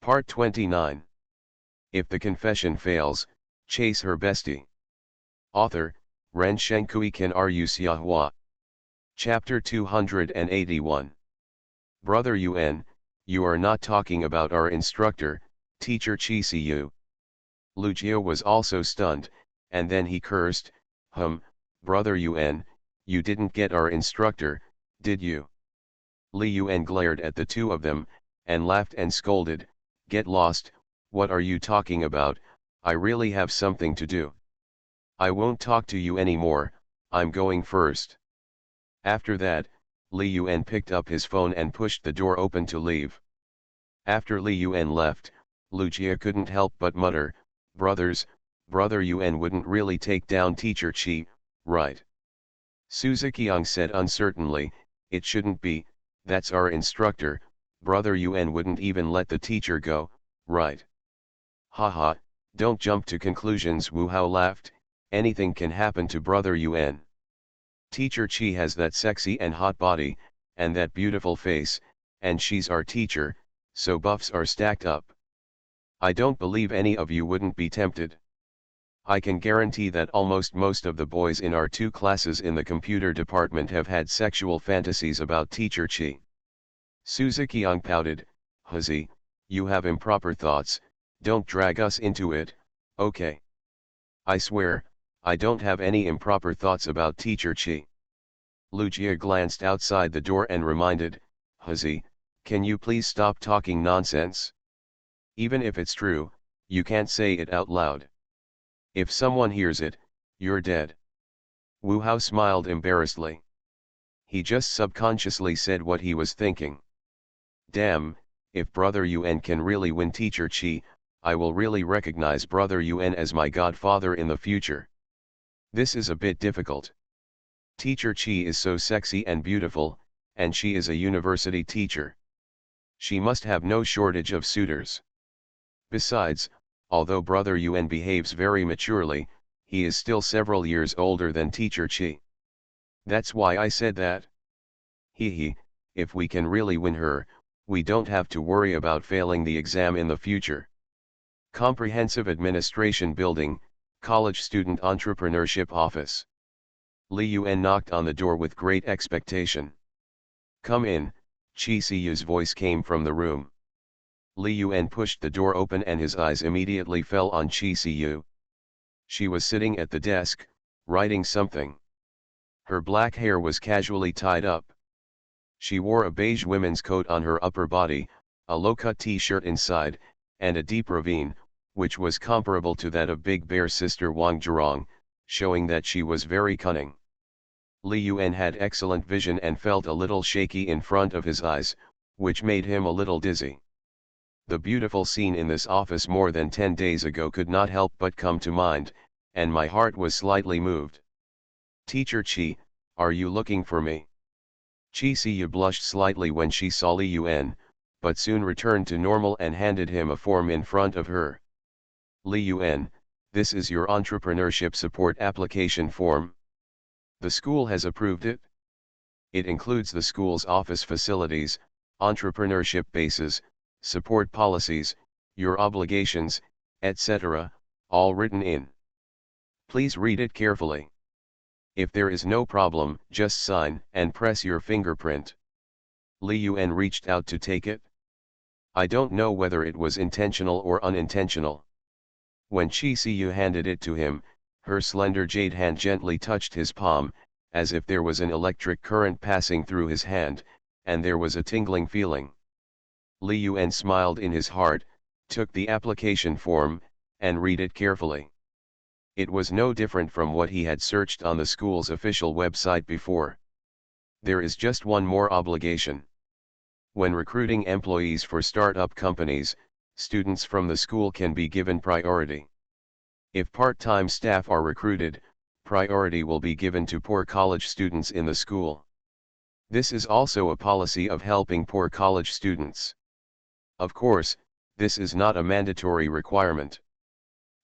Part 29. If the confession fails, chase her bestie. Author, Ren Shenkui Ken Ru Xiahua. Chapter 281. Brother Yuan, you are not talking about our instructor, teacher Chi Siu. Lu Jia was also stunned, and then he cursed, Brother Yuan, you didn't get our instructor, did you? Li Yuan glared at the two of them, and laughed and scolded, get lost, what are you talking about? I really have something to do. I won't talk to you anymore, I'm going first. After that, Li Yuan picked up his phone and pushed the door open to leave. After Li Yuan left, Lu Jia couldn't help but mutter, brothers, Brother Yuan wouldn't really take down teacher Chi, right? Suzuki-young said uncertainly, it shouldn't be, that's our instructor, Brother Yuan wouldn't even let the teacher go, right? Haha, don't jump to conclusions, Wu Hao laughed, anything can happen to Brother Yuan. Teacher Chi has that sexy and hot body, and that beautiful face, and she's our teacher, so buffs are stacked up. I don't believe any of you wouldn't be tempted. I can guarantee that almost most of the boys in our two classes in the computer department have had sexual fantasies about teacher Chi. Suzuki-young pouted, Huzi, you have improper thoughts, don't drag us into it, okay? I swear, I don't have any improper thoughts about teacher Chi. Lu Jia glanced outside the door and reminded, Huzi, can you please stop talking nonsense? Even if it's true, you can't say it out loud. If someone hears it, you're dead. Wu Hao smiled embarrassedly. He just subconsciously said what he was thinking. Damn, if Brother Yuan can really win teacher Chi, I will really recognize Brother Yuan as my godfather in the future. This is a bit difficult. Teacher Chi is so sexy and beautiful, and she is a university teacher. She must have no shortage of suitors. Besides, although Brother Yuan behaves very maturely, he is still several years older than teacher Chi. That's why I said that. Hee, if we can really win her, we don't have to worry about failing the exam in the future. Comprehensive Administration Building, College Student Entrepreneurship Office. Li Yuan knocked on the door with great expectation. Come in, Chi Siu's voice came from the room. Li Yuan pushed the door open and his eyes immediately fell on Chi Siu. She was sitting at the desk, writing something. Her black hair was casually tied up. She wore a beige women's coat on her upper body, a low-cut t-shirt inside, and a deep ravine, which was comparable to that of Big Bear's sister Wang Zhurong, showing that she was very cunning. Li Yuan had excellent vision and felt a little shaky in front of his eyes, which made him a little dizzy. The beautiful scene in this office more than 10 days ago could not help but come to mind, and my heart was slightly moved. Teacher Chi, are you looking for me? Chi Siu blushed slightly when she saw Li Yuan, but soon returned to normal and handed him a form in front of her. Li Yuan, this is your entrepreneurship support application form. The school has approved it. It includes the school's office facilities, entrepreneurship bases, support policies, your obligations, etc., all written in. Please read it carefully. If there is no problem, just sign and press your fingerprint. Li Yuan reached out to take it. I don't know whether it was intentional or unintentional. When Chi Siu handed it to him, her slender jade hand gently touched his palm, as if there was an electric current passing through his hand, and there was a tingling feeling. Li Yuan smiled in his heart, took the application form, and read it carefully. It was no different from what he had searched on the school's official website before. There is just one more obligation. When recruiting employees for startup companies, students from the school can be given priority. If part-time staff are recruited, priority will be given to poor college students in the school. This is also a policy of helping poor college students. Of course, this is not a mandatory requirement.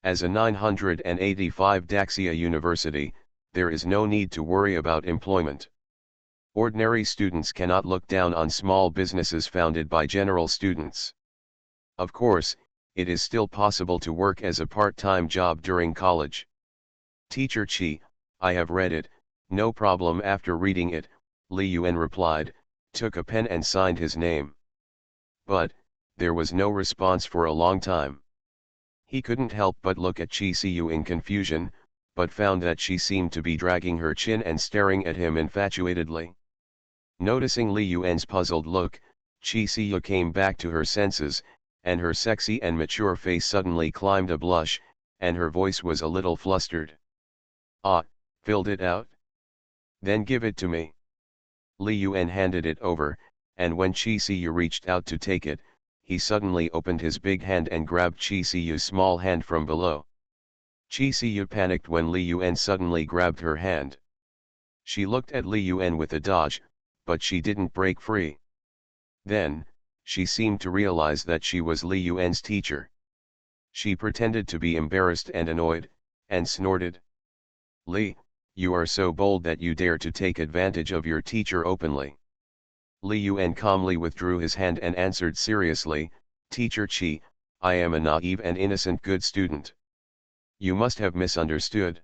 As a 985 Daxia university, there is no need to worry about employment. Ordinary students cannot look down on small businesses founded by general students. Of course, it is still possible to work as a part-time job during college. Teacher Chi, I have read it, no problem. After reading it, Li Yuan replied, took a pen and signed his name. But, there was no response for a long time. He couldn't help but look at Chi Siu in confusion, but found that she seemed to be dragging her chin and staring at him infatuatedly. Noticing Li Yuan's puzzled look, Chi Siu came back to her senses, and her sexy and mature face suddenly climbed a blush, and her voice was a little flustered. Ah, filled it out? Then give it to me. Li Yuan handed it over, and when Chi Siu reached out to take it, he suddenly opened his big hand and grabbed Chi Siu's small hand from below. Chi Siu panicked when Li Yuan suddenly grabbed her hand. She looked at Li Yuan with a dodge, but she didn't break free. Then, she seemed to realize that she was Li Yuan's teacher. She pretended to be embarrassed and annoyed, and snorted. Li, you are so bold that you dare to take advantage of your teacher openly. Li Yuan calmly withdrew his hand and answered seriously, Teacher Chi, I am a naive and innocent good student. You must have misunderstood.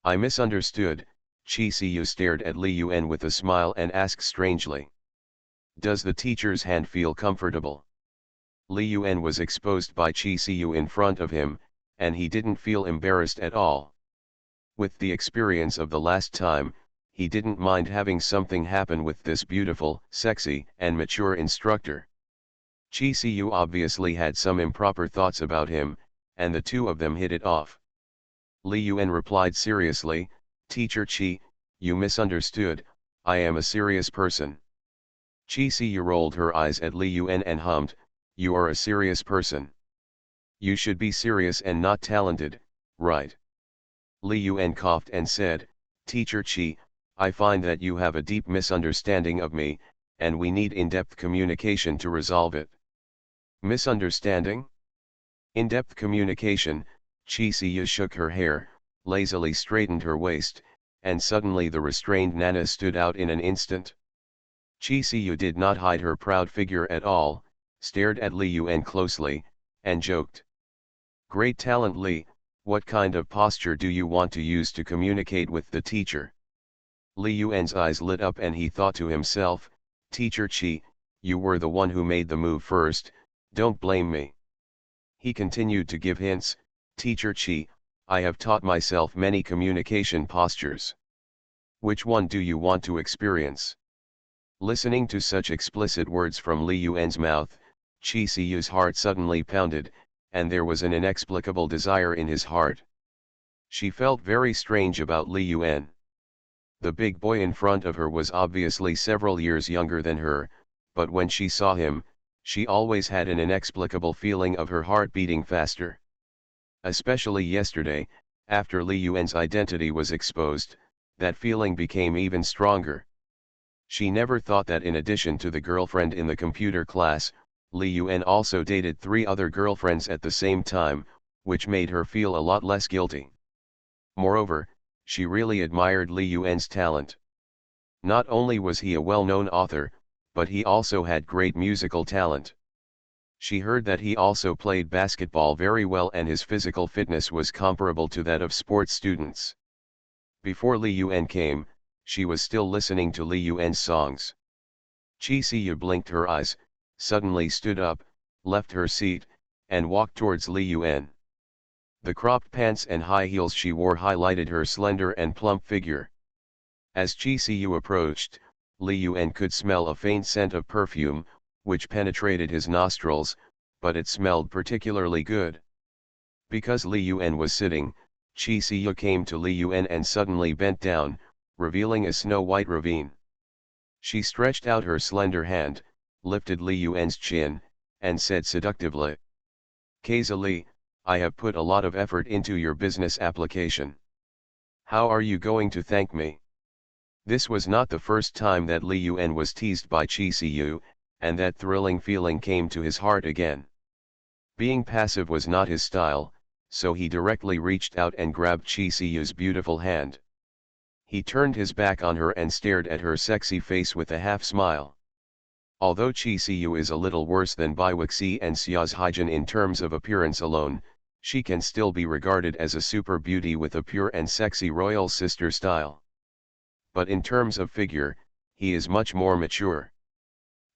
I misunderstood. Chi Siu stared at Li Yuan with a smile and asked strangely. Does the teacher's hand feel comfortable? Li Yuan was exposed by Chi Siu in front of him, and he didn't feel embarrassed at all. With the experience of the last time, he didn't mind having something happen with this beautiful, sexy, and mature instructor. Chi Siu obviously had some improper thoughts about him, and the two of them hit it off. Li Yuan replied seriously, Teacher Chi, you misunderstood, I am a serious person. Chi Siu rolled her eyes at Li Yuan and hummed, you are a serious person. You should be serious and not talented, right? Li Yuan coughed and said, Teacher Chi, I find that you have a deep misunderstanding of me, and we need in-depth communication to resolve it. Misunderstanding? In-depth communication. Chi Siu shook her hair, lazily straightened her waist, and suddenly the restrained Nana stood out in an instant. Chi Siu did not hide her proud figure at all, stared at Li Yuan closely, and joked. Great talent Li, what kind of posture do you want to use to communicate with the teacher? Li Yuan's eyes lit up and he thought to himself, Teacher Chi, you were the one who made the move first, don't blame me. He continued to give hints, Teacher Chi, I have taught myself many communication postures. Which one do you want to experience? Listening to such explicit words from Li Yuan's mouth, Chi Siu's heart suddenly pounded, and there was an inexplicable desire in his heart. She felt very strange about Li Yuan. The big boy in front of her was obviously several years younger than her, but when she saw him, she always had an inexplicable feeling of her heart beating faster. Especially yesterday, after Li Yuan's identity was exposed, that feeling became even stronger. She never thought that in addition to the girlfriend in the computer class, Li Yuan also dated 3 other girlfriends at the same time, which made her feel a lot less guilty. Moreover, she really admired Li Yuan's talent. Not only was he a well-known author, but he also had great musical talent. She heard that he also played basketball very well and his physical fitness was comparable to that of sports students. Before Li Yuan came, she was still listening to Li Yuan's songs. Chi Siu blinked her eyes, suddenly stood up, left her seat, and walked towards Li Yuan. The cropped pants and high heels she wore highlighted her slender and plump figure. As Chi Siu approached, Li Yuan could smell a faint scent of perfume, which penetrated his nostrils, but it smelled particularly good. Because Li Yuan was sitting, Chi Siu came to Li Yuan and suddenly bent down, revealing a snow-white ravine. She stretched out her slender hand, lifted Li Yuan's chin, and said seductively, Kaisa Li, I have put a lot of effort into your business application. How are you going to thank me? This was not the first time that Li Yuan was teased by Chi Siu, and that thrilling feeling came to his heart again. Being passive was not his style, so he directly reached out and grabbed Chi Siu's beautiful hand. He turned his back on her and stared at her sexy face with a half smile. Although Chi Siu is a little worse than Biwixi and Xia's Haijin in terms of appearance alone, she can still be regarded as a super beauty with a pure and sexy royal sister style. But in terms of figure, he is much more mature.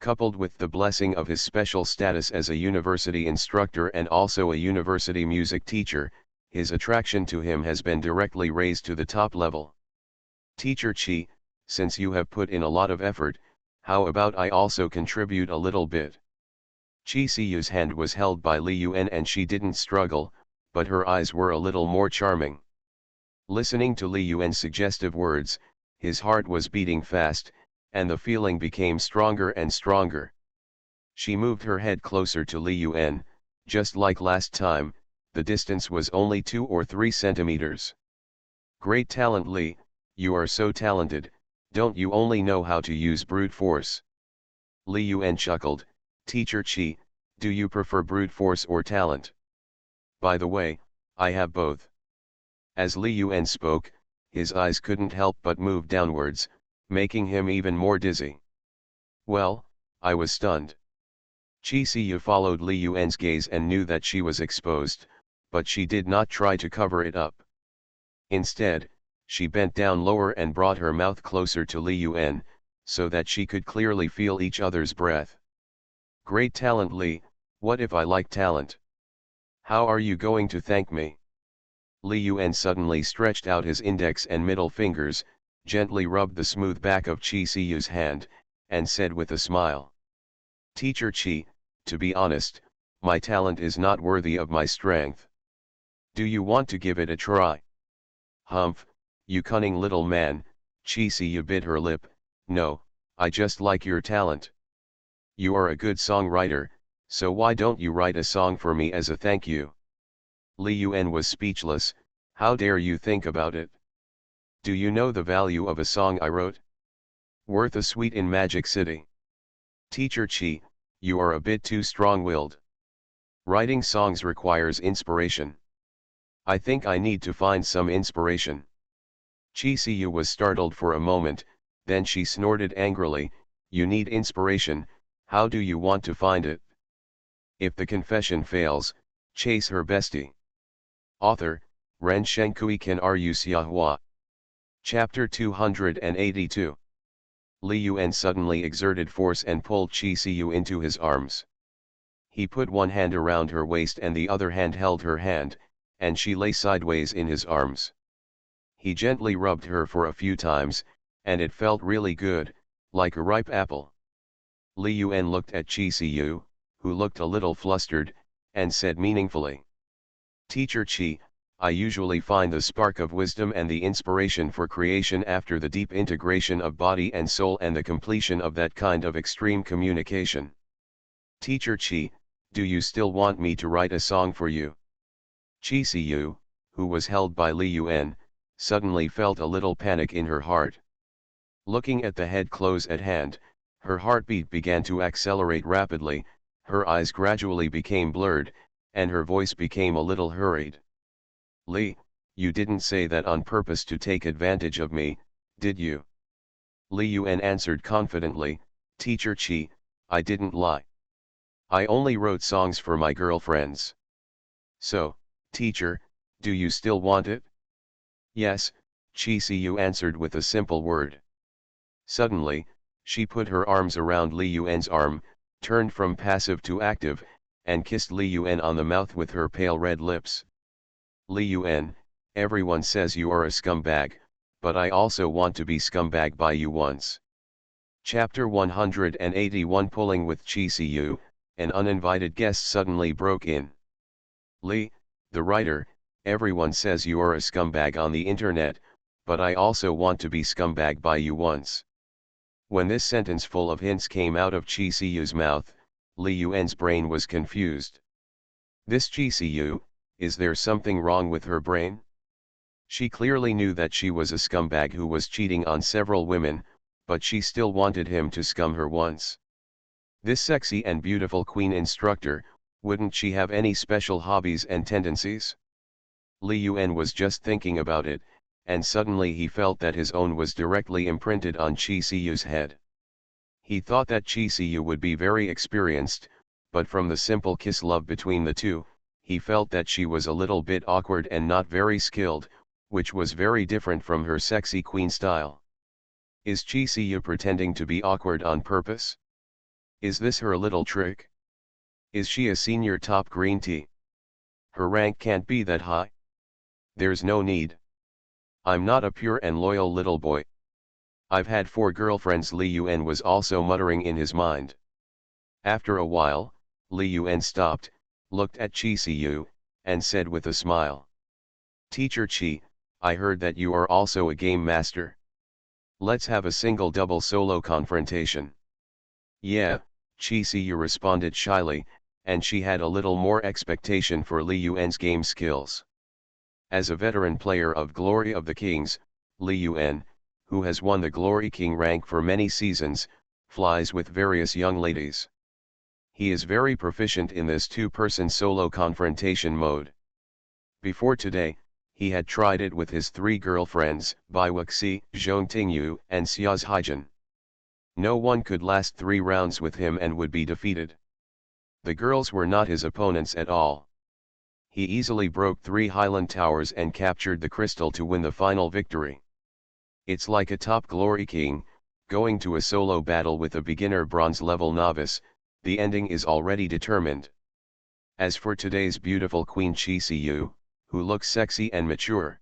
Coupled with the blessing of his special status as a university instructor and also a university music teacher, his attraction to him has been directly raised to the top level. Teacher Chi, since you have put in a lot of effort, how about I also contribute a little bit? Chi Siyu's hand was held by Li Yuan and she didn't struggle, but her eyes were a little more charming. Listening to Li Yuan's suggestive words, his heart was beating fast, and the feeling became stronger and stronger. She moved her head closer to Li Yuan, just like last time, the distance was only 2 or 3 centimeters. Great talent Li, you are so talented, don't you only know how to use brute force? Li Yuan chuckled, Teacher Chi, do you prefer brute force or talent? By the way, I have both. As Li Yuan spoke, his eyes couldn't help but move downwards, making him even more dizzy. Well, I was stunned. Chi Siyu followed Li Yuan's gaze and knew that she was exposed, but she did not try to cover it up. Instead, she bent down lower and brought her mouth closer to Li Yuan, so that she could clearly feel each other's breath. Great talent Li, what if I like talent? How are you going to thank me? Li Yuan suddenly stretched out his index and middle fingers, gently rubbed the smooth back of Chi Siyu's hand, and said with a smile. Teacher Chi, to be honest, my talent is not worthy of my strength. Do you want to give it a try? Humph, you cunning little man, Chi Siyu bit her lip, no, I just like your talent. You are a good songwriter, so why don't you write a song for me as a thank you? Li Yuan was speechless, how dare you think about it? Do you know the value of a song I wrote? Worth a sweet in Magic City. Teacher Chi, you are a bit too strong-willed. Writing songs requires inspiration. I think I need to find some inspiration. Chi Siyu was startled for a moment, then she snorted angrily, you need inspiration, how do you want to find it? If the confession fails, chase her bestie. Author, Ren Shenkui Ken Ru Xiahua. Chapter 282. Li Yuan suddenly exerted force and pulled Chi Siyu into his arms. He put one hand around her waist and the other hand held her hand, and she lay sideways in his arms. He gently rubbed her for a few times, and it felt really good, like a ripe apple. Li Yuan looked at Chi Siyu, who looked a little flustered, and said meaningfully. Teacher Chi, I usually find the spark of wisdom and the inspiration for creation after the deep integration of body and soul and the completion of that kind of extreme communication. Teacher Chi, do you still want me to write a song for you? Chi Siyu, who was held by Li Yuan, suddenly felt a little panic in her heart. Looking at the head close at hand, her heartbeat began to accelerate rapidly, her eyes gradually became blurred, and her voice became a little hurried. Li, you didn't say that on purpose to take advantage of me, did you? Li Yuan answered confidently, Teacher Chi, I didn't lie. I only wrote songs for my girlfriends. So, teacher, do you still want it? Yes, Chi Siyu answered with a simple word. Suddenly, she put her arms around Li Yuan's arm, turned from passive to active, and kissed Li Yuan on the mouth with her pale red lips. Li Yuan, everyone says you are a scumbag, but I also want to be scumbag by you once. Chapter 181. Pulling with Chi Siyu, an uninvited guest suddenly broke in. Li, the writer, everyone says you are a scumbag on the internet, but I also want to be scumbag by you once. When this sentence full of hints came out of Chi Siyu's mouth, Li Yuan's brain was confused. This Chi Siyu, is there something wrong with her brain? She clearly knew that she was a scumbag who was cheating on several women, but she still wanted him to scum her once. This sexy and beautiful queen instructor, wouldn't she have any special hobbies and tendencies? Li Yuan was just thinking about it, and suddenly he felt that his own was directly imprinted on Chi Siyu's head. He thought that Chi Siyu would be very experienced, but from the simple kiss love between the two, he felt that she was a little bit awkward and not very skilled, which was very different from her sexy queen style. Is Chi Siyu pretending to be awkward on purpose? Is this her little trick? Is she a senior top green tea? Her rank can't be that high. There's no need. I'm not a pure and loyal little boy. I've had 4 girlfriends, Li Yuan was also muttering in his mind. After a while, Li Yuan stopped, looked at Chi Siyu, and said with a smile. Teacher Chi, I heard that you are also a game master. Let's have a single double solo confrontation. Yeah, Chi Siyu responded shyly, and she had a little more expectation for Li Yuan's game skills. As a veteran player of Glory of the Kings, Li Yuan, who has won the Glory King rank for many seasons, flies with various young ladies. He is very proficient in this 2-person solo confrontation mode. Before today, he had tried it with his 3 girlfriends, Bai Wuxi, Zhong Tingyu, and Xiaz Haijin. No one could last 3 rounds with him and would be defeated. The girls were not his opponents at all. He easily broke 3 Highland Towers and captured the crystal to win the final victory. It's like a top Glory King, going to a solo battle with a beginner bronze level novice, the ending is already determined. As for today's beautiful Queen Chi Siyu, who looks sexy and mature,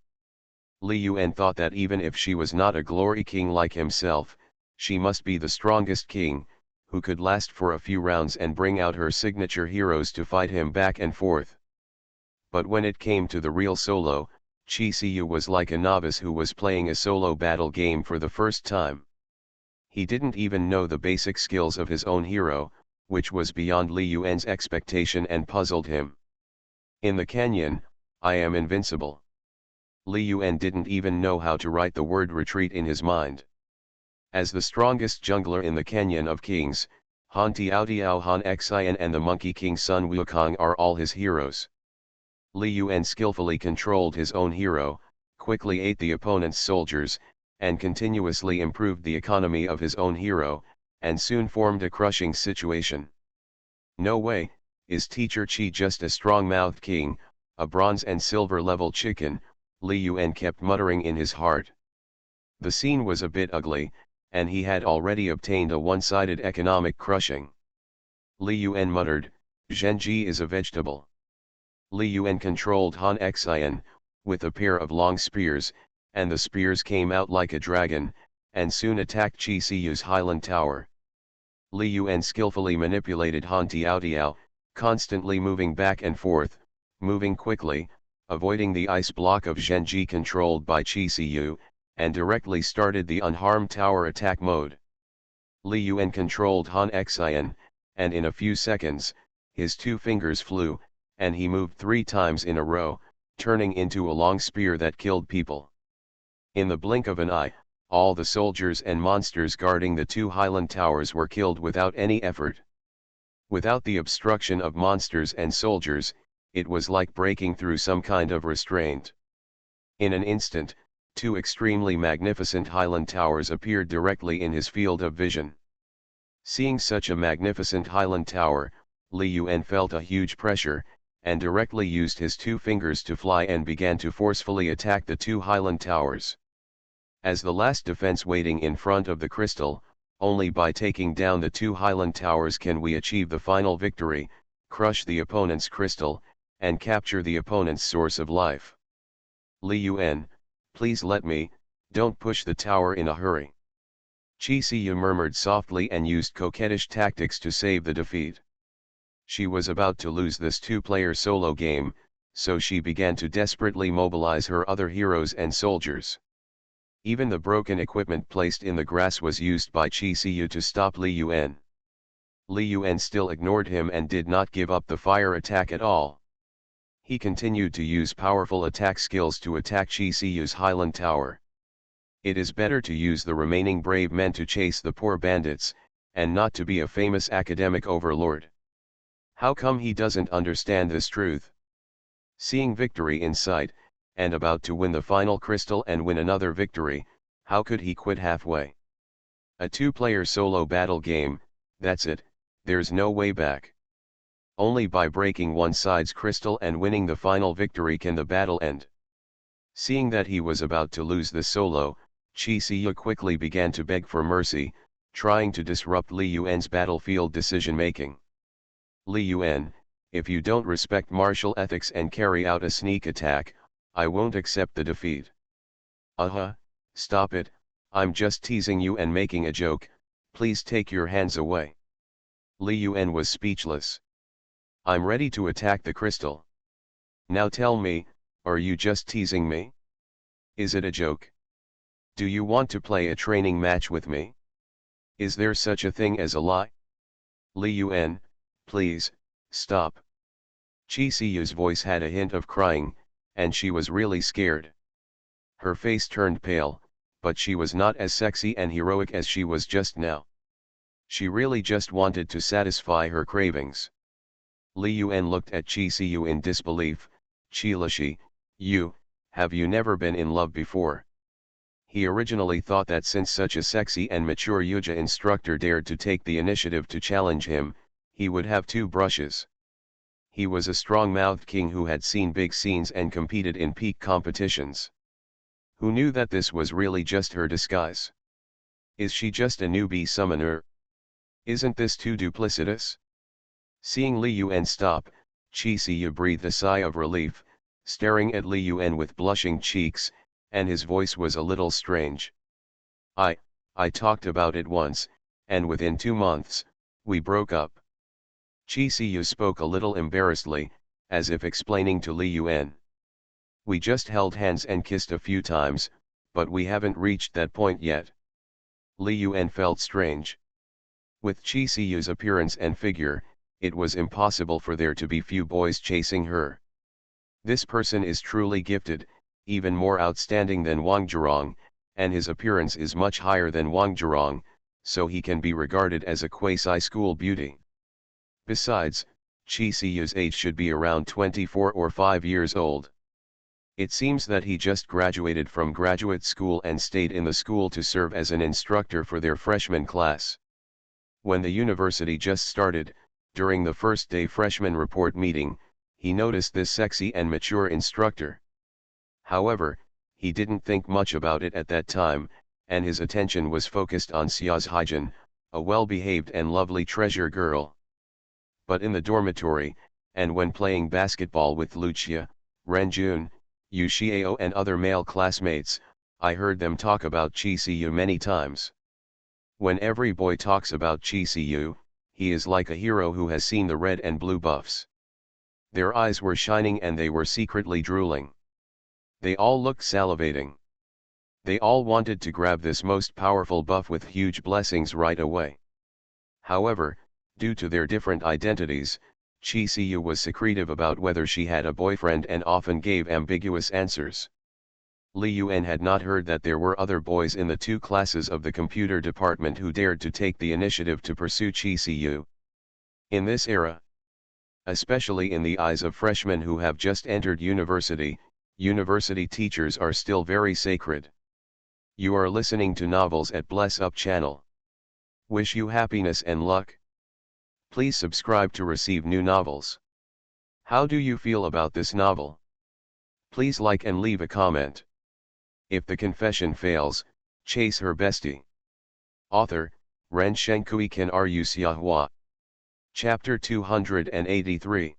Li Yuan thought that even if she was not a Glory King like himself, she must be the strongest king, who could last for a few rounds and bring out her signature heroes to fight him back and forth. But when it came to the real solo, Chi Siyu was like a novice who was playing a solo battle game for the first time. He didn't even know the basic skills of his own hero, which was beyond Li Yuan's expectation and puzzled him. In the canyon, I am invincible. Li Yuan didn't even know how to write the word retreat in his mind. As the strongest jungler in the Canyon of Kings, Han Tiao Han Xian and the Monkey King Sun Wukong are all his heroes. Li Yuan skillfully controlled his own hero, quickly ate the opponent's soldiers, and continuously improved the economy of his own hero, and soon formed a crushing situation. No way, is Teacher Chi just a strong-mouthed king, a bronze and silver level chicken, Li Yuan kept muttering in his heart. The scene was a bit ugly, and he had already obtained a one-sided economic crushing. Li Yuan muttered, Zhenji is a vegetable. Li Yuan controlled Han Xian, with a pair of long spears, and the spears came out like a dragon, and soon attacked Chi Siyu's Highland Tower. Li Yuan skillfully manipulated Han Tiao, constantly moving back and forth, moving quickly, avoiding the ice block of Zhenji controlled by Chi Siyu, and directly started the unharmed tower attack mode. Li Yuan controlled Han Xian, and in a few seconds, his 2 fingers flew, and he moved 3 times in a row, turning into a long spear that killed people. In the blink of an eye, all the soldiers and monsters guarding the 2 Highland Towers were killed without any effort. Without the obstruction of monsters and soldiers, it was like breaking through some kind of restraint. In an instant, 2 extremely magnificent Highland Towers appeared directly in his field of vision. Seeing such a magnificent Highland Tower, Li Yuan felt a huge pressure, and directly used his 2 fingers to fly and began to forcefully attack the 2 Highland Towers. As the last defense waiting in front of the crystal, only by taking down the 2 Highland Towers can we achieve the final victory, crush the opponent's crystal, and capture the opponent's source of life. Li Yuan, please let me, don't push the tower in a hurry. Chi Siyu murmured softly and used coquettish tactics to save the defeat. She was about to lose this 2-player solo game, so she began to desperately mobilize her other heroes and soldiers. Even the broken equipment placed in the grass was used by Chi Siyu to stop Li Yuan. Li Yuan still ignored him and did not give up the fire attack at all. He continued to use powerful attack skills to attack Chi Siyu's Highland Tower. It is better to use the remaining brave men to chase the poor bandits, and not to be a famous academic overlord. How come he doesn't understand this truth? Seeing victory in sight, and about to win the final crystal and win another victory, how could he quit halfway? A two-player solo battle game, that's it, there's no way back. Only by breaking one side's crystal and winning the final victory can the battle end. Seeing that he was about to lose the solo, Chi Siyu quickly began to beg for mercy, trying to disrupt Li Yuan's battlefield decision-making. Li Yuan, if you don't respect martial ethics and carry out a sneak attack, I won't accept the defeat. Stop it, I'm just teasing you and making a joke, please take your hands away. Li Yuan was speechless. I'm ready to attack the crystal. Now tell me, are you just teasing me? Is it a joke? Do you want to play a training match with me? Is there such a thing as a lie? Li Yuan, please, stop. Chi Siyu's voice had a hint of crying, and she was really scared. Her face turned pale, but she was not as sexy and heroic as she was just now. She really just wanted to satisfy her cravings. Li Yuan looked at Chi Siyu in disbelief. Chi Lishi, have you never been in love before? He originally thought that since such a sexy and mature Yuja instructor dared to take the initiative to challenge him, he would have two brushes. He was a strong-mouthed king who had seen big scenes and competed in peak competitions. Who knew that this was really just her disguise? Is she just a newbie summoner? Isn't this too duplicitous? Seeing Li Yuan stop, Chi Siyu breathed a sigh of relief, staring at Li Yuan with blushing cheeks, and his voice was a little strange. I talked about it once, and within 2 months, we broke up. Chi Siyu spoke a little embarrassedly, as if explaining to Li Yuan. We just held hands and kissed a few times, but we haven't reached that point yet. Li Yuan felt strange. With Chi Siyu's appearance and figure, it was impossible for there to be few boys chasing her. This person is truly gifted, even more outstanding than Wang Zhurong, and his appearance is much higher than Wang Zhurong, so he can be regarded as a quasi-school beauty. Besides, Chi Siyu's age should be around 24 or 5 years old. It seems that he just graduated from graduate school and stayed in the school to serve as an instructor for their freshman class. When the university just started, during the first day freshman report meeting, he noticed this sexy and mature instructor. However, he didn't think much about it at that time, and his attention was focused on Xia's Haijin, a well-behaved and lovely treasure girl. But in the dormitory, and when playing basketball with Lucia, Renjun, Yu Xiao and other male classmates, I heard them talk about Chi Siyu many times. When every boy talks about Chi Siyu, he is like a hero who has seen the red and blue buffs. Their eyes were shining and they were secretly drooling. They all looked salivating. They all wanted to grab this most powerful buff with huge blessings right away. However, due to their different identities, Chi Siyu was secretive about whether she had a boyfriend and often gave ambiguous answers. Li Yuan had not heard that there were other boys in the 2 classes of the computer department who dared to take the initiative to pursue Chi Siyu. In this era, especially in the eyes of freshmen who have just entered university, university teachers are still very sacred. You are listening to Novels at Bless Up channel. Wish you happiness and luck. Please subscribe to receive new novels. How do you feel about this novel? Please like and leave a comment. If the confession fails, chase her bestie. Author, Ren Shenkui Kan Ru Xiahua. Chapter 283.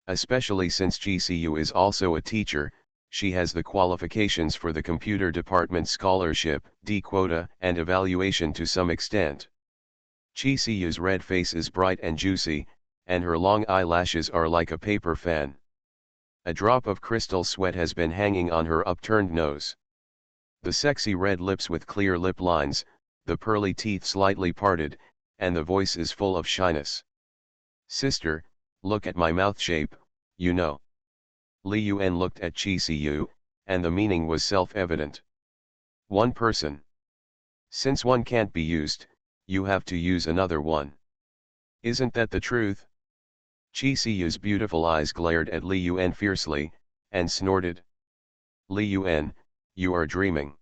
Especially since GCU is also a teacher, she has the qualifications for the computer department scholarship, D quota, and evaluation to some extent. GCU's red face is bright and juicy, and her long eyelashes are like a paper fan. A drop of crystal sweat has been hanging on her upturned nose. The sexy red lips with clear lip lines, the pearly teeth slightly parted, and the voice is full of shyness. Sister, look at my mouth shape, you know. Li Yuan looked at Chi Siyu, and the meaning was self-evident. One person. Since one can't be used, you have to use another one. Isn't that the truth? Chi Siyu's beautiful eyes glared at Li Yuan fiercely, and snorted. Li Yuan, you are dreaming.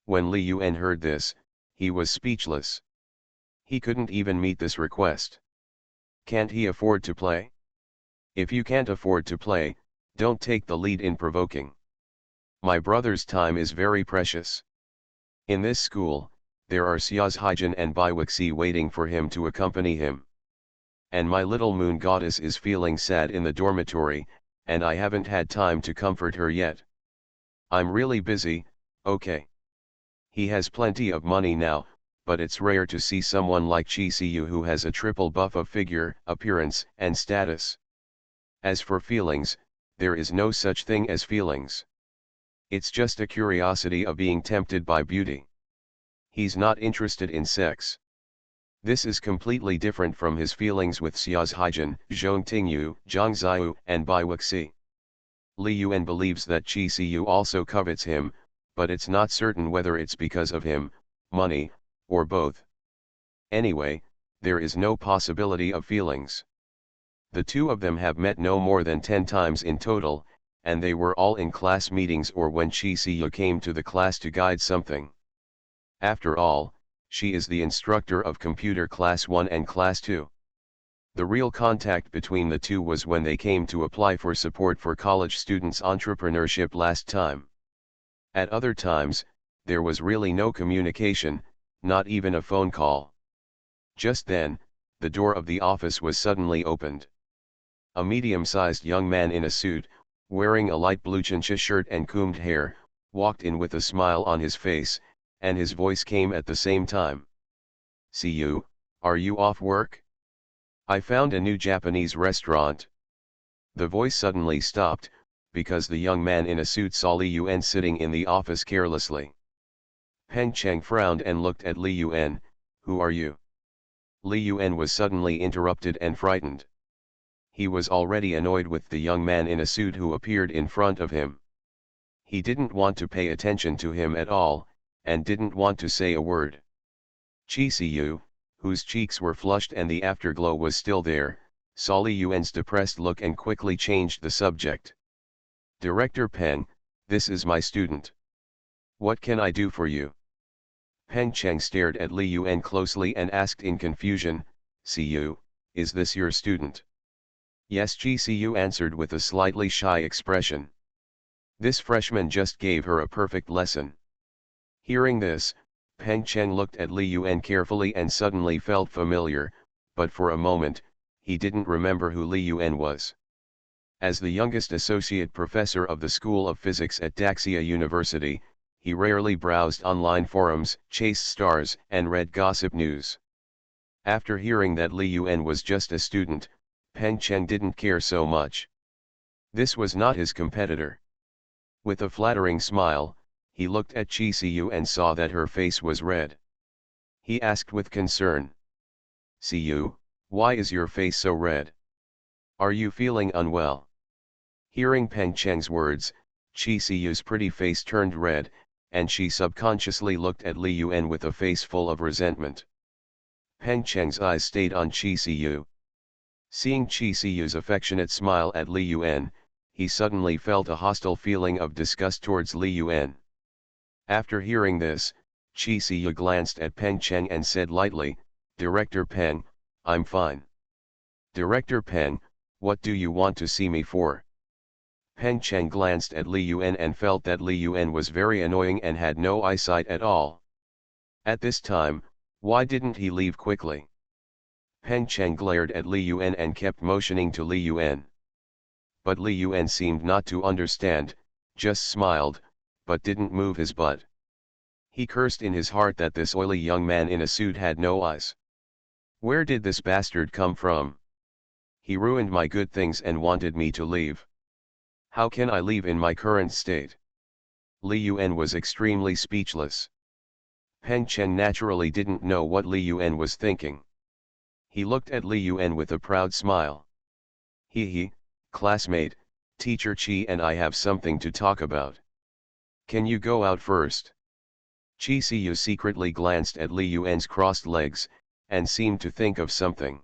When Li Yuan heard this, He was speechless. He couldn't even meet this request. Can't he afford to play? If you can't afford to play, don't take the lead in provoking. My brother's time is very precious. In this school, there are Hyjin and Biwixi waiting for him to accompany him. And my little moon goddess is feeling sad in the dormitory, and I haven't had time to comfort her yet. I'm really busy, okay. He has plenty of money now, but it's rare to see someone like Chi Siyu who has a triple buff of figure, appearance, and status. As for feelings, there is no such thing as feelings. It's just a curiosity of being tempted by beauty. He's not interested in sex. This is completely different from his feelings with Xia's Haijin, Zhong Tingyu, Zhang Ziyu, and Bai Wuxi. Li Yuan believes that Qi Siyu also covets him, but it's not certain whether it's because of him, money, or both. Anyway, there is no possibility of feelings. The two of them have met no more than 10 times in total, and they were all in class meetings or when Qi Siyu came to the class to guide something. After all, she is the instructor of computer class 1 and class 2. The real contact between the two was when they came to apply for support for college students' entrepreneurship last time. At other times, there was really no communication, not even a phone call. Just then, the door of the office was suddenly opened. A medium-sized young man in a suit, wearing a light blue chincha shirt and combed hair, walked in with a smile on his face, and his voice came at the same time. "See you, are you off work? I found a new Japanese restaurant." The voice suddenly stopped, because the young man in a suit saw Li Yuan sitting in the office carelessly. Peng Cheng frowned and looked at Li Yuan. "Who are you?" Li Yuan was suddenly interrupted and frightened. He was already annoyed with the young man in a suit who appeared in front of him. He didn't want to pay attention to him at all, and didn't want to say a word. Qi Siyu, whose cheeks were flushed and the afterglow was still there, saw Li Yuan's depressed look and quickly changed the subject. "Director Peng, this is my student. What can I do for you?" Peng Cheng stared at Li Yuan closely and asked in confusion, "Siyu, is this your student?" "Yes," Qi Siyu answered with a slightly shy expression. This freshman just gave her a perfect lesson. Hearing this, Peng Cheng looked at Li Yuan carefully and suddenly felt familiar, but for a moment, he didn't remember who Li Yuan was. As the youngest associate professor of the School of Physics at Daxia University, he rarely browsed online forums, chased stars, and read gossip news. After hearing that Li Yuan was just a student, Peng Cheng didn't care so much. This was not his competitor. With a flattering smile, he looked at Qi Siyu and saw that her face was red. He asked with concern, "Siyu, why is your face so red? Are you feeling unwell?" Hearing Peng Cheng's words, Qi Siyu's pretty face turned red, and she subconsciously looked at Li Yuan with a face full of resentment. Peng Cheng's eyes stayed on Qi Siyu. Seeing Qi Siyu's affectionate smile at Li Yuan, he suddenly felt a hostile feeling of disgust towards Li Yuan. After hearing this, Qi Siyu glanced at Peng Cheng and said lightly, "Director Peng, I'm fine." "Director Peng, what do you want to see me for?" Peng Cheng glanced at Li Yuan and felt that Li Yuan was very annoying and had no eyesight at all. At this time, why didn't he leave quickly? Peng Cheng glared at Li Yuan and kept motioning to Li Yuan. But Li Yuan seemed not to understand, just smiled, but didn't move his butt. He cursed in his heart that this oily young man in a suit had no eyes. Where did this bastard come from? He ruined my good things and wanted me to leave. How can I leave in my current state? Li Yuan was extremely speechless. Peng Cheng naturally didn't know what Li Yuan was thinking. He looked at Li Yuan with a proud smile. He, classmate, teacher Qi and I have something to talk about. Can you go out first? Qi Siyu secretly glanced at Li Yuan's crossed legs, and seemed to think of something.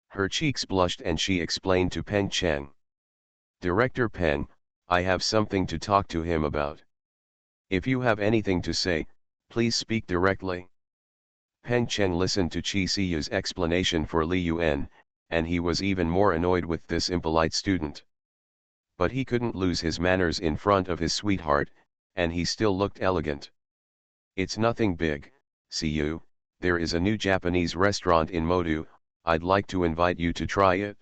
Her cheeks blushed and she explained to Peng Cheng. "Director Peng, I have something to talk to him about. If you have anything to say, please speak directly." Peng Cheng listened to Qi Siyu's explanation for Li Yuan, and he was even more annoyed with this impolite student. But he couldn't lose his manners in front of his sweetheart, and he still looked elegant. "It's nothing big, Siyu, there is a new Japanese restaurant in Modu, I'd like to invite you to try it.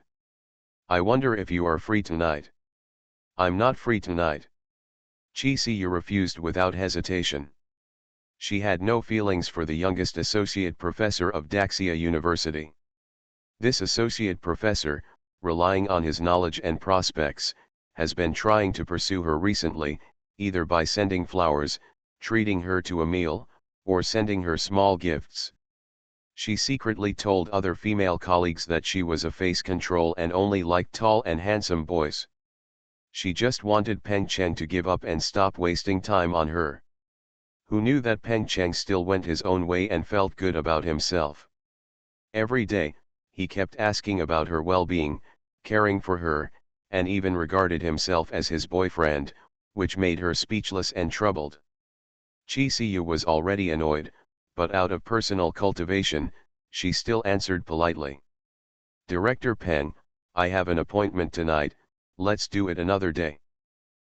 I wonder if you are free tonight." "I'm not free tonight." Qi Siyu refused without hesitation. She had no feelings for the youngest associate professor of Daxia University. This associate professor, relying on his knowledge and prospects, has been trying to pursue her recently, either by sending flowers, treating her to a meal, or sending her small gifts. She secretly told other female colleagues that she was a face control and only liked tall and handsome boys. She just wanted Peng Cheng to give up and stop wasting time on her. Who knew that Peng Cheng still went his own way and felt good about himself? Every day, he kept asking about her well-being, caring for her, and even regarded himself as his boyfriend, which made her speechless and troubled. Qi Siyu was already annoyed, but out of personal cultivation, she still answered politely. "Director Peng, I have an appointment tonight, let's do it another day."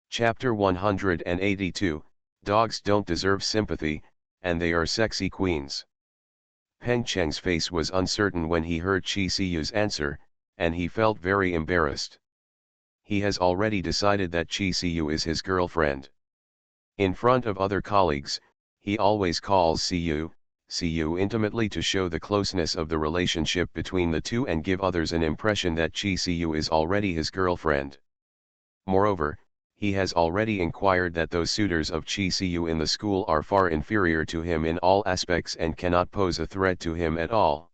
Chapter 182, Dogs Don't Deserve Sympathy, and They Are Sexy Queens. Peng Cheng's face was uncertain when he heard Qi Siyu's answer, and he felt very embarrassed. He has already decided that Qi Siyu is his girlfriend. In front of other colleagues, he always calls Siyu intimately to show the closeness of the relationship between the two and give others an impression that Qi Siyu is already his girlfriend. Moreover, he has already inquired that those suitors of Qi Siyu in the school are far inferior to him in all aspects and cannot pose a threat to him at all.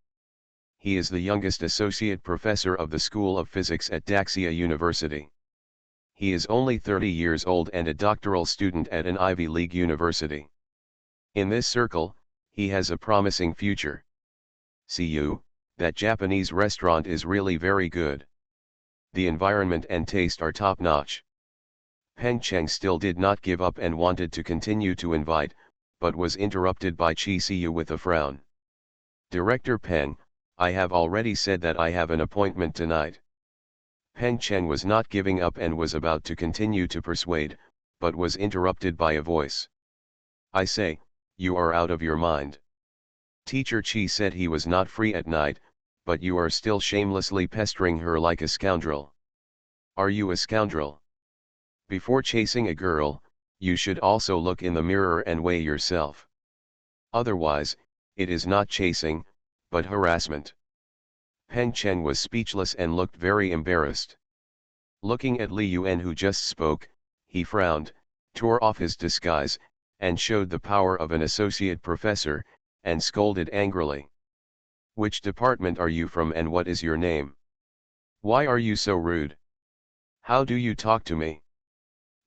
He is the youngest associate professor of the School of Physics at Daxia University. He is only 30 years old and a doctoral student at an Ivy League university. In this circle, he has a promising future. "Siyu, that Japanese restaurant is really very good. The environment and taste are top-notch." Peng Cheng still did not give up and wanted to continue to invite, but was interrupted by Qi Siyu with a frown. "Director Peng, I have already said that I have an appointment tonight." Peng Cheng was not giving up and was about to continue to persuade, but was interrupted by a voice. "I say, you are out of your mind. Teacher Qi said he was not free at night, but you are still shamelessly pestering her like a scoundrel. Are you a scoundrel? Before chasing a girl, you should also look in the mirror and weigh yourself. Otherwise, it is not chasing, but harassment." Peng Cheng was speechless and looked very embarrassed. Looking at Li Yuan who just spoke, he frowned, tore off his disguise, and showed the power of an associate professor, and scolded angrily. "Which department are you from and what is your name? Why are you so rude? How do you talk to me?"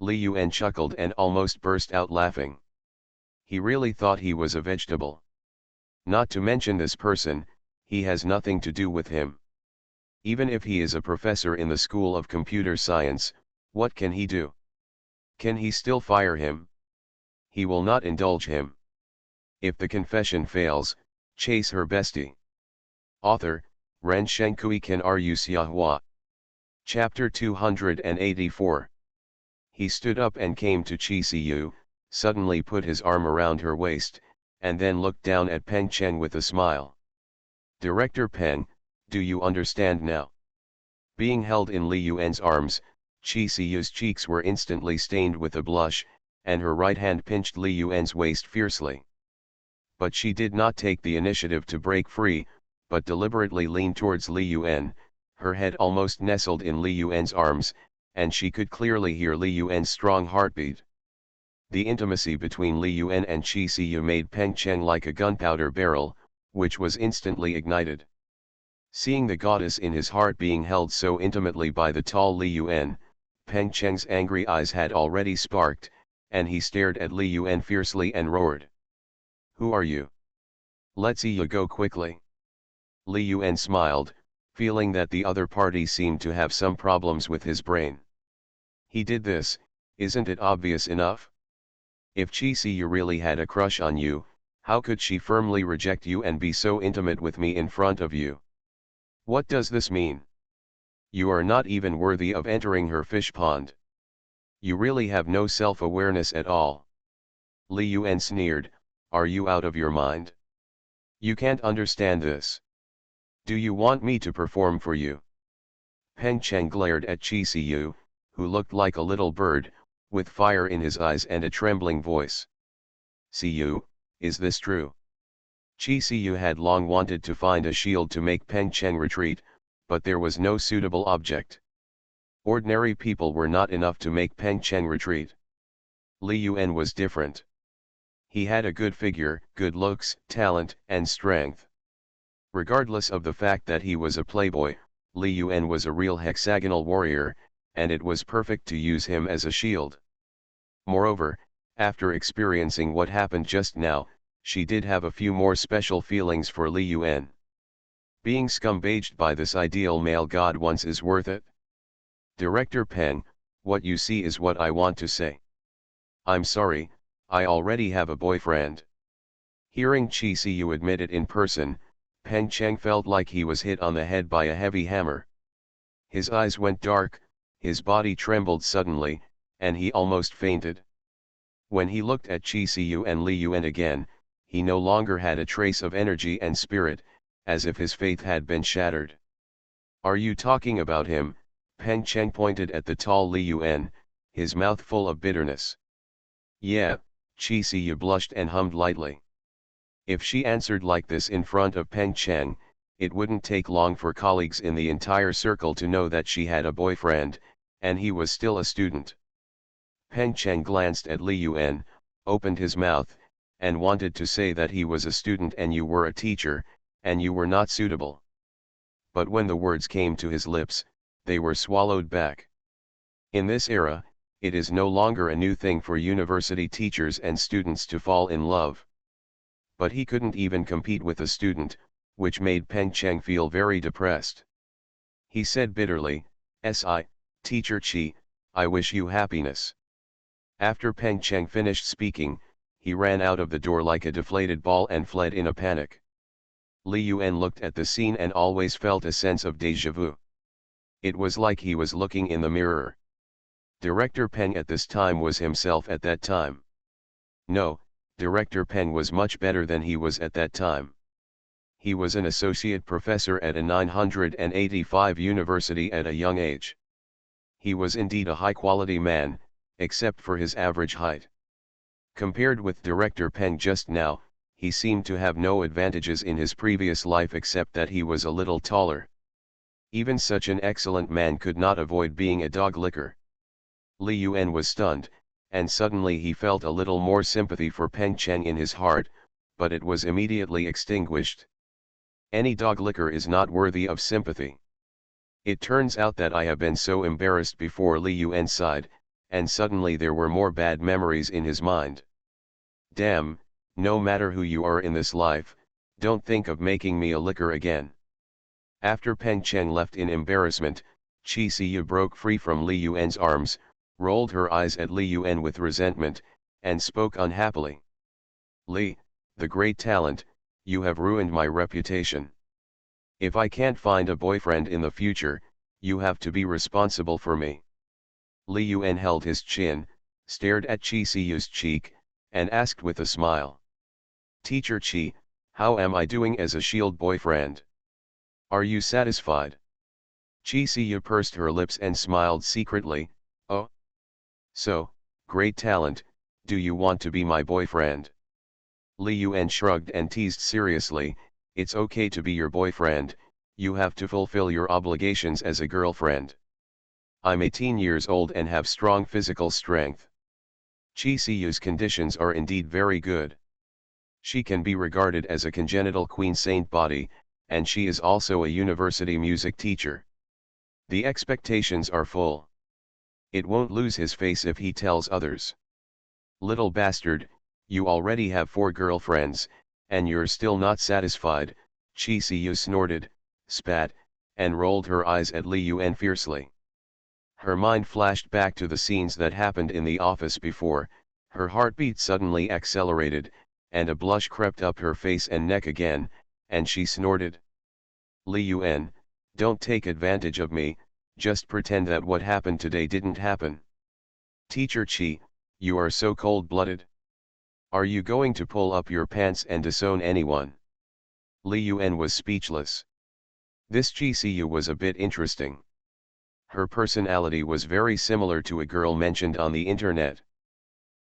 Li Yuan chuckled and almost burst out laughing. He really thought he was a vegetable. Not to mention this person, he has nothing to do with him. Even if he is a professor in the School of Computer Science, what can he do? Can he still fire him? He will not indulge him. If the confession fails, chase her bestie. Author, Ren Shenkui Kan Ru Xiahua. Chapter 284. He stood up and came to Qi Siyu, suddenly put his arm around her waist, and then looked down at Peng Cheng with a smile. "Director Peng, do you understand now?" Being held in Li Yuan's arms, Qi Siyu's cheeks were instantly stained with a blush, and her right hand pinched Li Yuan's waist fiercely. But she did not take the initiative to break free, but deliberately leaned towards Li Yuan, her head almost nestled in Li Yuan's arms, and she could clearly hear Li Yuan's strong heartbeat. The intimacy between Li Yuan and Qi Siyu made Peng Cheng like a gunpowder barrel, which was instantly ignited. Seeing the goddess in his heart being held so intimately by the tall Li Yuan, Peng Cheng's angry eyes had already sparked, and he stared at Li Yuan fiercely and roared. "Who are you? Let's see you go quickly." Li Yuan smiled, feeling that the other party seemed to have some problems with his brain. "He did this, isn't it obvious enough? If Qi Siyu really had a crush on you, How could she firmly reject you and be so intimate with me in front of you? What does this mean? You are not even worthy of entering her fish pond. You really have no self-awareness at all. Li Yuan sneered, are you out of your mind? You can't understand this. Do you want me to perform for you? Peng Cheng glared at Qi Siyu, who looked like a little bird, with fire in his eyes and a trembling voice. Siyu, is this true? Qi Siyu had long wanted to find a shield to make Peng Cheng retreat, but there was no suitable object. Ordinary people were not enough to make Peng Cheng retreat. Li Yuan was different. He had a good figure, good looks, talent, and strength. Regardless of the fact that he was a playboy, Li Yuan was a real hexagonal warrior, and it was perfect to use him as a shield. Moreover, after experiencing what happened just now, she did have a few more special feelings for Li Yuan. Being scumbaged by this ideal male god once is worth it. Director Peng, what you see is what I want to say. I'm sorry, I already have a boyfriend. Hearing Qi Siyu admit it in person, Peng Cheng felt like he was hit on the head by a heavy hammer. His eyes went dark, his body trembled suddenly, and he almost fainted. When he looked at Qi Siyu and Li Yuan again, he no longer had a trace of energy and spirit, as if his faith had been shattered. Are you talking about him? Peng Cheng pointed at the tall Li Yuan, his mouth full of bitterness. Yeah, Qi Siyu blushed and hummed lightly. If she answered like this in front of Peng Cheng, it wouldn't take long for colleagues in the entire circle to know that she had a boyfriend, and he was still a student. Peng Cheng glanced at Li Yuan, opened his mouth, and wanted to say that he was a student and you were a teacher, and you were not suitable. But when the words came to his lips, they were swallowed back. In this era, it is no longer a new thing for university teachers and students to fall in love. But he couldn't even compete with a student, which made Peng Cheng feel very depressed. He said bitterly, Teacher Qi, I wish you happiness. After Peng Cheng finished speaking, he ran out of the door like a deflated ball and fled in a panic. Li Yuan looked at the scene and always felt a sense of déjà vu. It was like he was looking in the mirror. Director Peng at this time was himself at that time. No, Director Peng was much better than he was at that time. He was an associate professor at a 985 university at a young age. He was indeed a high-quality man, except for his average height. Compared with Director Peng just now, he seemed to have no advantages in his previous life except that he was a little taller. Even such an excellent man could not avoid being a dog licker. Li Yuan was stunned, and suddenly he felt a little more sympathy for Peng Cheng in his heart, but it was immediately extinguished. Any dog licker is not worthy of sympathy. It turns out that I have been so embarrassed before. Li Yuan sighed, and suddenly there were more bad memories in his mind. Damn, no matter who you are in this life, don't think of making me a licker again. After Peng Cheng left in embarrassment, Qi Siyu broke free from Li Yuan's arms, rolled her eyes at Li Yuan with resentment, and spoke unhappily. Li, the great talent, you have ruined my reputation. If I can't find a boyfriend in the future, you have to be responsible for me. Li Yuan held his chin, stared at Qi Siyu's cheek, and asked with a smile. Teacher Qi, how am I doing as a shield boyfriend? Are you satisfied? Qi Siyu pursed her lips and smiled secretly. Oh. So, great talent, do you want to be my boyfriend? Li Yuan shrugged and teased seriously, it's okay to be your boyfriend, you have to fulfill your obligations as a girlfriend. I'm 18 years old and have strong physical strength. Qi Siyu's conditions are indeed very good. She can be regarded as a congenital queen saint body, and she is also a university music teacher. The expectations are full. It won't lose his face if he tells others. Little bastard, you already have 4 girlfriends, and you're still not satisfied, Qi Siyu snorted, spat, and rolled her eyes at Li Yuan fiercely. Her mind flashed back to the scenes that happened in the office before, her heartbeat suddenly accelerated, and a blush crept up her face and neck again, and she snorted. Li Yuan, don't take advantage of me, just pretend that what happened today didn't happen. Teacher Chi, you are so cold-blooded. Are you going to pull up your pants and disown anyone? Li Yuan was speechless. This Chi Siyu was a bit interesting. Her personality was very similar to a girl mentioned on the internet.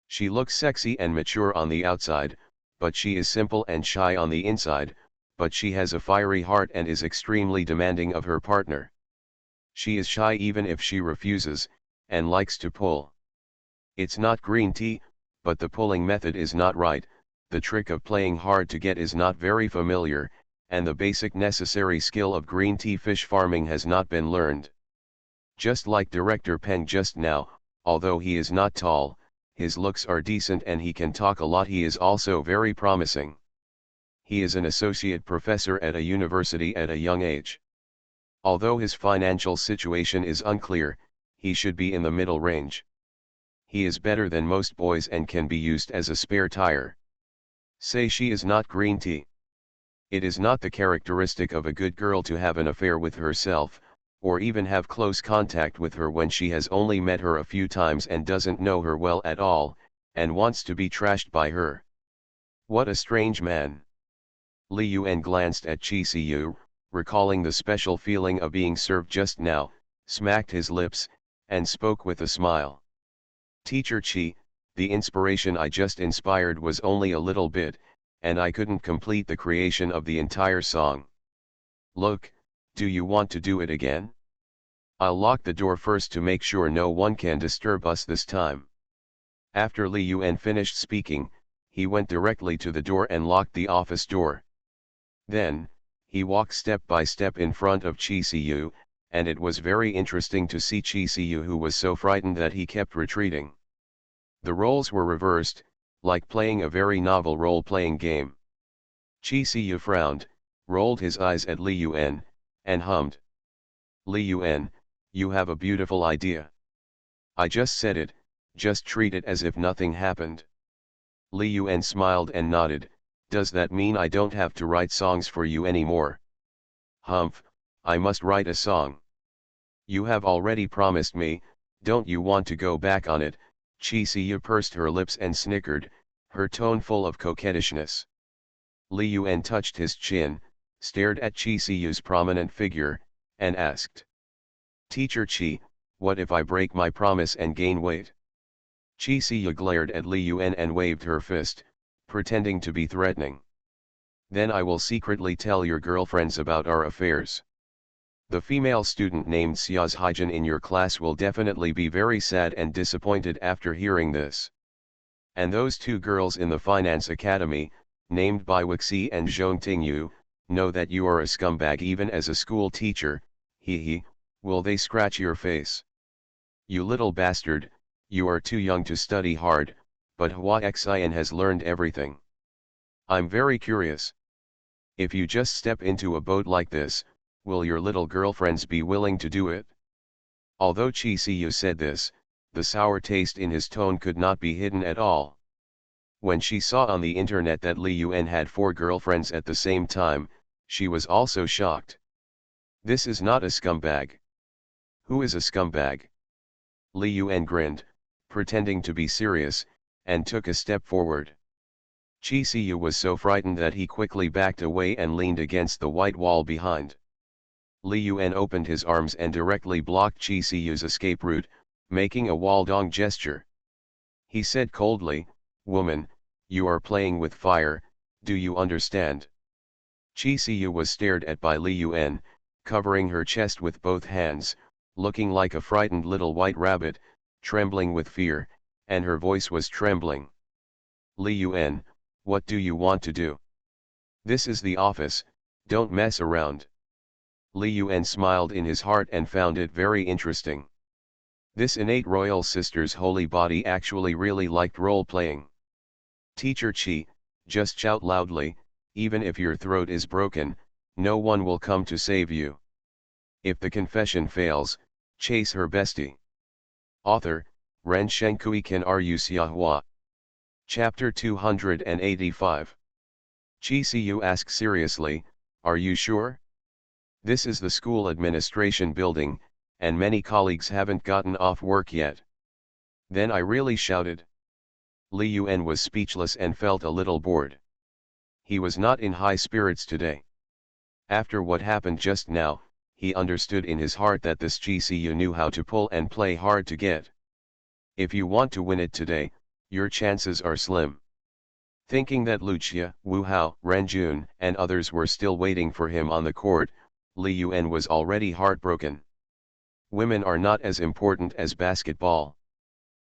She looks sexy and mature on the outside, but she is simple and shy on the inside, but she has a fiery heart and is extremely demanding of her partner. She is shy even if she refuses, and likes to pull. It's not green tea, but the pulling method is not right, the trick of playing hard to get is not very familiar, and the basic necessary skill of green tea fish farming has not been learned. Just like director Peng just now, although he is not tall, his looks are decent and he can talk a lot. He is also very promising. He is an associate professor at a university at a young age. Although his financial situation is unclear, he should be in the middle range. He is better than most boys and can be used as a spare tire. Say she is not green tea. It is not the characteristic of a good girl to have an affair with herself, or even have close contact with her when she has only met her a few times and doesn't know her well at all, and wants to be trashed by her. What a strange man. Li Yuan glanced at Chi Siyu, recalling the special feeling of being served just now, smacked his lips, and spoke with a smile. Teacher Chi, the inspiration I just inspired was only a little bit, and I couldn't complete the creation of the entire song. Look, do you want to do it again? I'll lock the door first to make sure no one can disturb us this time. After Li Yuan finished speaking, he went directly to the door and locked the office door. Then, he walked step by step in front of Chi Siyu, and it was very interesting to see Chi Siyu, who was so frightened that he kept retreating. The roles were reversed, like playing a very novel role-playing game. Chi Siyu frowned, rolled his eyes at Li Yuan, and hummed. Li Yuan, you have a beautiful idea. I just said it, just treat it as if nothing happened. Li Yuan smiled and nodded. Does that mean I don't have to write songs for you anymore? Humph, I must write a song. You have already promised me, don't you want to go back on it? Chi Siyu pursed her lips and snickered, her tone full of coquettishness. Li Yuan touched his chin, stared at Chi Siyu's prominent figure, and asked. Teacher Chi, what if I break my promise and gain weight? Chi Siyu glared at Li Yuan and waved her fist, pretending to be threatening. Then I will secretly tell your girlfriends about our affairs. The female student named Xia's Haijin in your class will definitely be very sad and disappointed after hearing this. And those two girls in the finance academy, named by Wixi and Zhong Tingyu, know that you are a scumbag even as a school teacher, will they scratch your face? You little bastard, you are too young to study hard, but Hua Xian has learned everything. I'm very curious. If you just step into a boat like this, will your little girlfriends be willing to do it? Although Chi Siyu said this, the sour taste in his tone could not be hidden at all. When she saw on the internet that Li Yuan had 4 girlfriends at the same time, she was also shocked. This is not a scumbag. Who is a scumbag? Li Yuan grinned, pretending to be serious, and took a step forward. Chi Siyu was so frightened that he quickly backed away and leaned against the white wall behind. Li Yuan opened his arms and directly blocked Chi Siyu's escape route, making a Waldong gesture. He said coldly, Woman, you are playing with fire, do you understand? Chi Siyu was stared at by Li Yuan, covering her chest with both hands, looking like a frightened little white rabbit, trembling with fear, and her voice was trembling. Li Yuan, what do you want to do? This is the office, don't mess around. Li Yuan smiled in his heart and found it very interesting. This innate royal sister's holy body actually really liked role-playing. Teacher Chi, just shout loudly, even if your throat is broken, no one will come to save you. If the confession fails, chase her bestie. Author, Ren Shenkui Ken Ru Xiahua. Chapter 285. Chi Siu asks seriously, "Are you sure? This is the school administration building, and many colleagues haven't gotten off work yet." Then I really shouted. Li Yuan was speechless and felt a little bored. He was not in high spirits today. After what happened just now, he understood in his heart that this Chi Siu knew how to pull and play hard to get. If you want to win it today, your chances are slim. Thinking that Lucia, Wu Hao, Ren Jun, and others were still waiting for him on the court, Li Yuan was already heartbroken. Women are not as important as basketball.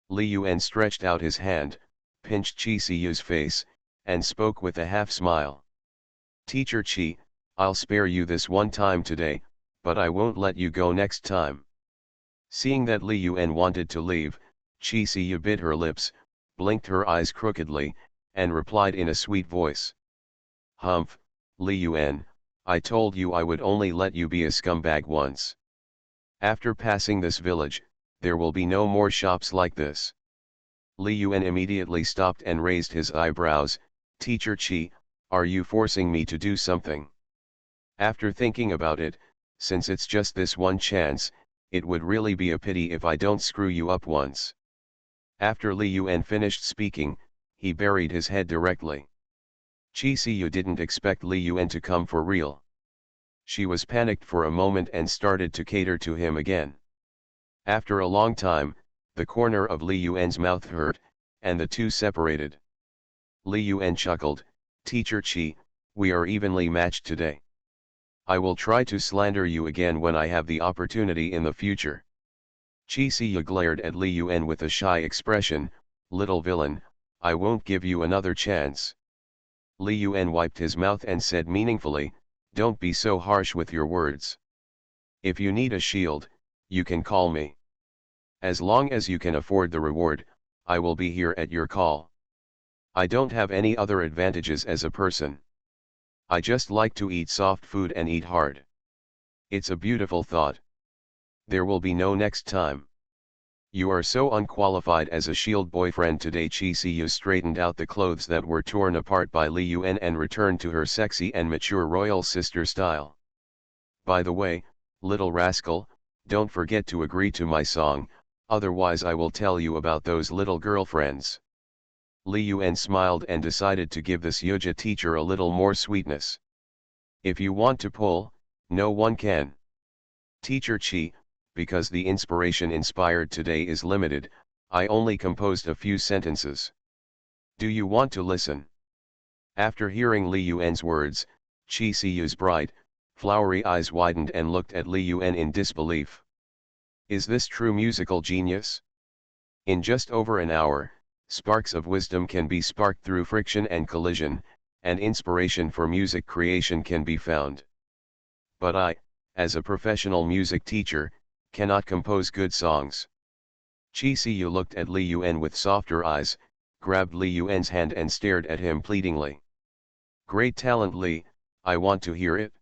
Li Yuan stretched out his hand, pinched Chi Siu's face, and spoke with a half smile. "Teacher Chi, I'll spare you this one time today, but I won't let you go next time." Seeing that Li Yuan wanted to leave, Chi Siu bit her lips, blinked her eyes crookedly, and replied in a sweet voice. "Humph, Li Yuan, I told you I would only let you be a scumbag once. After passing this village, there will be no more shops like this." Li Yuan immediately stopped and raised his eyebrows. "Teacher Chi, are you forcing me to do something? After thinking about it, since it's just this one chance, it would really be a pity if I don't screw you up once." After Li Yuan finished speaking, he buried his head directly. Chi Siu didn't expect Li Yuan to come for real. She was panicked for a moment and started to cater to him again. After a long time, the corner of Li Yuan's mouth hurt, and the two separated. Li Yuan chuckled, "Teacher Chi, we are evenly matched today. I will try to slander you again when I have the opportunity in the future." Chi Siu glared at Li Yuan with a shy expression. "Little villain, I won't give you another chance." Li Yuan wiped his mouth and said meaningfully, "Don't be so harsh with your words. If you need a shield, you can call me. As long as you can afford the reward, I will be here at your call. I don't have any other advantages as a person. I just like to eat soft food and eat hard. It's a beautiful thought. There will be no next time. You are so unqualified as a shield boyfriend today." Chi Siu straightened out the clothes that were torn apart by Li Yuan and returned to her sexy and mature royal sister style. "By the way, little rascal, don't forget to agree to my song, otherwise I will tell you about those little girlfriends." Li Yuan smiled and decided to give this Yuja teacher a little more sweetness. "If you want to pull, no one can. Teacher Chi, because the inspiration inspired today is limited, I only composed a few sentences. Do you want to listen?" After hearing Li Yuan's words, Chi Siu's bright, flowery eyes widened and looked at Li Yuan in disbelief. Is this true musical genius? In just over an hour, sparks of wisdom can be sparked through friction and collision, and inspiration for music creation can be found. But I, as a professional music teacher, cannot compose good songs. Chi Siu looked at Li Yuan with softer eyes, grabbed Li Yuan's hand and stared at him pleadingly. "Great talent, Li, I want to hear it."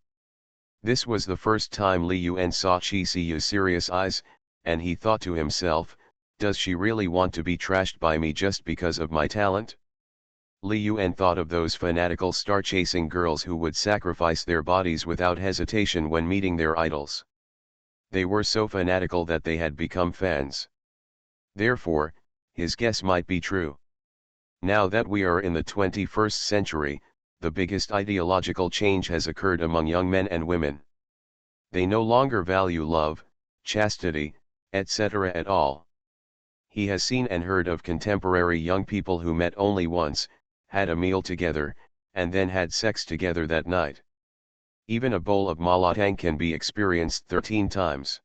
This was the first time Li Yuan saw Chi Siu's serious eyes, and he thought to himself, does she really want to be trashed by me just because of my talent? Li Yuan thought of those fanatical star-chasing girls who would sacrifice their bodies without hesitation when meeting their idols. They were so fanatical that they had become fans. Therefore, his guess might be true. Now that we are in the 21st century, the biggest ideological change has occurred among young men and women. They no longer value love, chastity, etc. at all. He has seen and heard of contemporary young people who met only once, had a meal together, and then had sex together that night. Even a bowl of malatang can be experienced 13 times.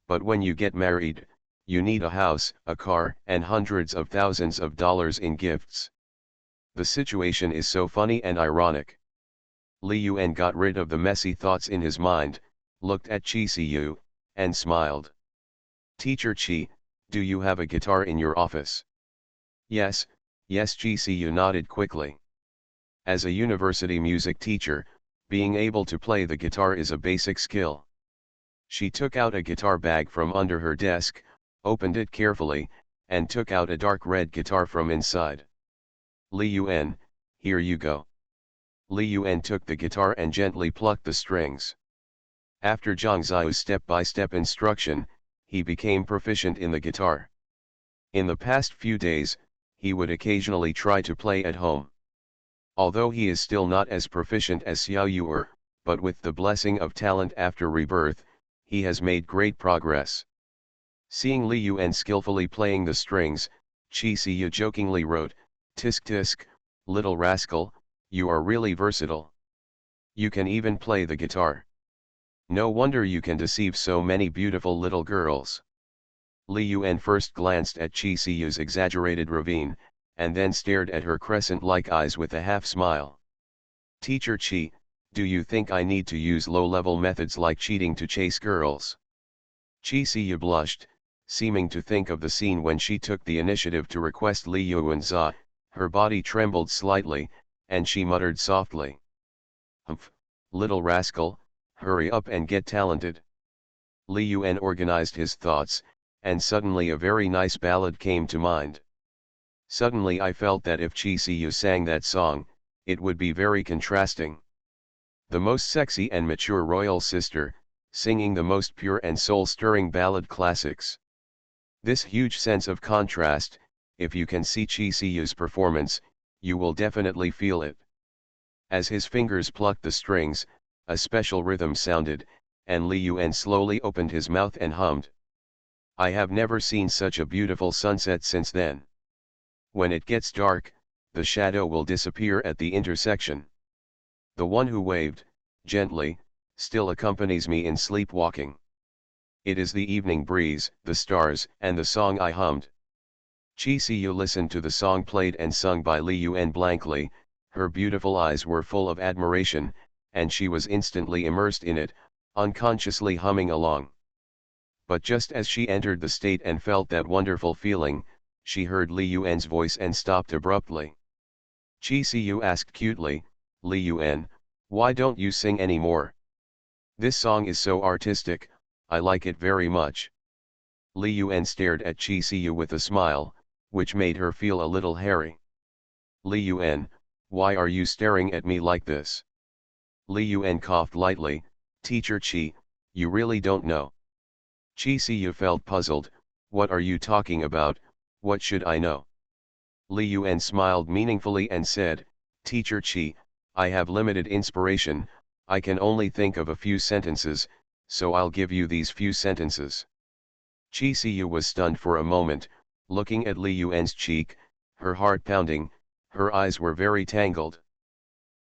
But when you get married, you need a house, a car, and hundreds of thousands of dollars in gifts. The situation is so funny and ironic. Li Yuan got rid of the messy thoughts in his mind, looked at Chi Siu, and smiled. "Teacher Chi, do you have a guitar in your office?" Yes, Chi Siu nodded quickly. As a university music teacher, being able to play the guitar is a basic skill. She took out a guitar bag from under her desk, opened it carefully, and took out a dark red guitar from inside. Li Yuan, here you go. Li Yuan took the guitar and gently plucked the strings. After Zhang Ziu's step-by-step instruction, he became proficient in the guitar. In the past few days, he would occasionally try to play at home. Although he is still not as proficient as Xiao Yu, but with the blessing of talent after rebirth, he has made great progress. Seeing Li Yuan skillfully playing the strings, Qi Siyu jokingly wrote, "Tisk tisk, little rascal, you are really versatile. You can even play the guitar. No wonder you can deceive so many beautiful little girls." Li Yuan first glanced at Qi Siyu's exaggerated ravine, and then stared at her crescent-like eyes with a half-smile. "Teacher Qi, do you think I need to use low-level methods like cheating to chase girls?" Qi Siyu blushed, seeming to think of the scene when she took the initiative to request Li Yuan's eye. Her body trembled slightly, and she muttered softly, "Humph, little rascal, hurry up and get talented." Li Yuan organized his thoughts, and suddenly a very nice ballad came to mind. Suddenly I felt that if Qi Siyu sang that song, it would be very contrasting. The most sexy and mature royal sister, singing the most pure and soul-stirring ballad classics. This huge sense of contrast, if you can see Qi Siyu's performance, you will definitely feel it. As his fingers plucked the strings, a special rhythm sounded, and Li Yuan slowly opened his mouth and hummed. "I have never seen such a beautiful sunset since then. When it gets dark, the shadow will disappear at the intersection. The one who waved, gently, still accompanies me in sleepwalking. It is the evening breeze, the stars, and the song I hummed." Qi Siyu listened to the song played and sung by Li Yuan blankly. Her beautiful eyes were full of admiration, and she was instantly immersed in it, unconsciously humming along. But just as she entered the state and felt that wonderful feeling, she heard Li Yuan's voice and stopped abruptly. Qi Siyu asked cutely, "Li Yuan, why don't you sing any more? This song is so artistic, I like it very much." Li Yuan stared at Qi Siyu with a smile, which made her feel a little hairy. "Li Yuan, why are you staring at me like this?" Li Yuan coughed lightly, "Teacher Qi, you really don't know." Qi Siyu felt puzzled. "What are you talking about? What should I know?" Li Yuan smiled meaningfully and said, "Teacher Qi, I have limited inspiration, I can only think of a few sentences, so I'll give you these few sentences." Qi Siyu was stunned for a moment, looking at Li Yuan's cheek, her heart pounding, her eyes were very tangled.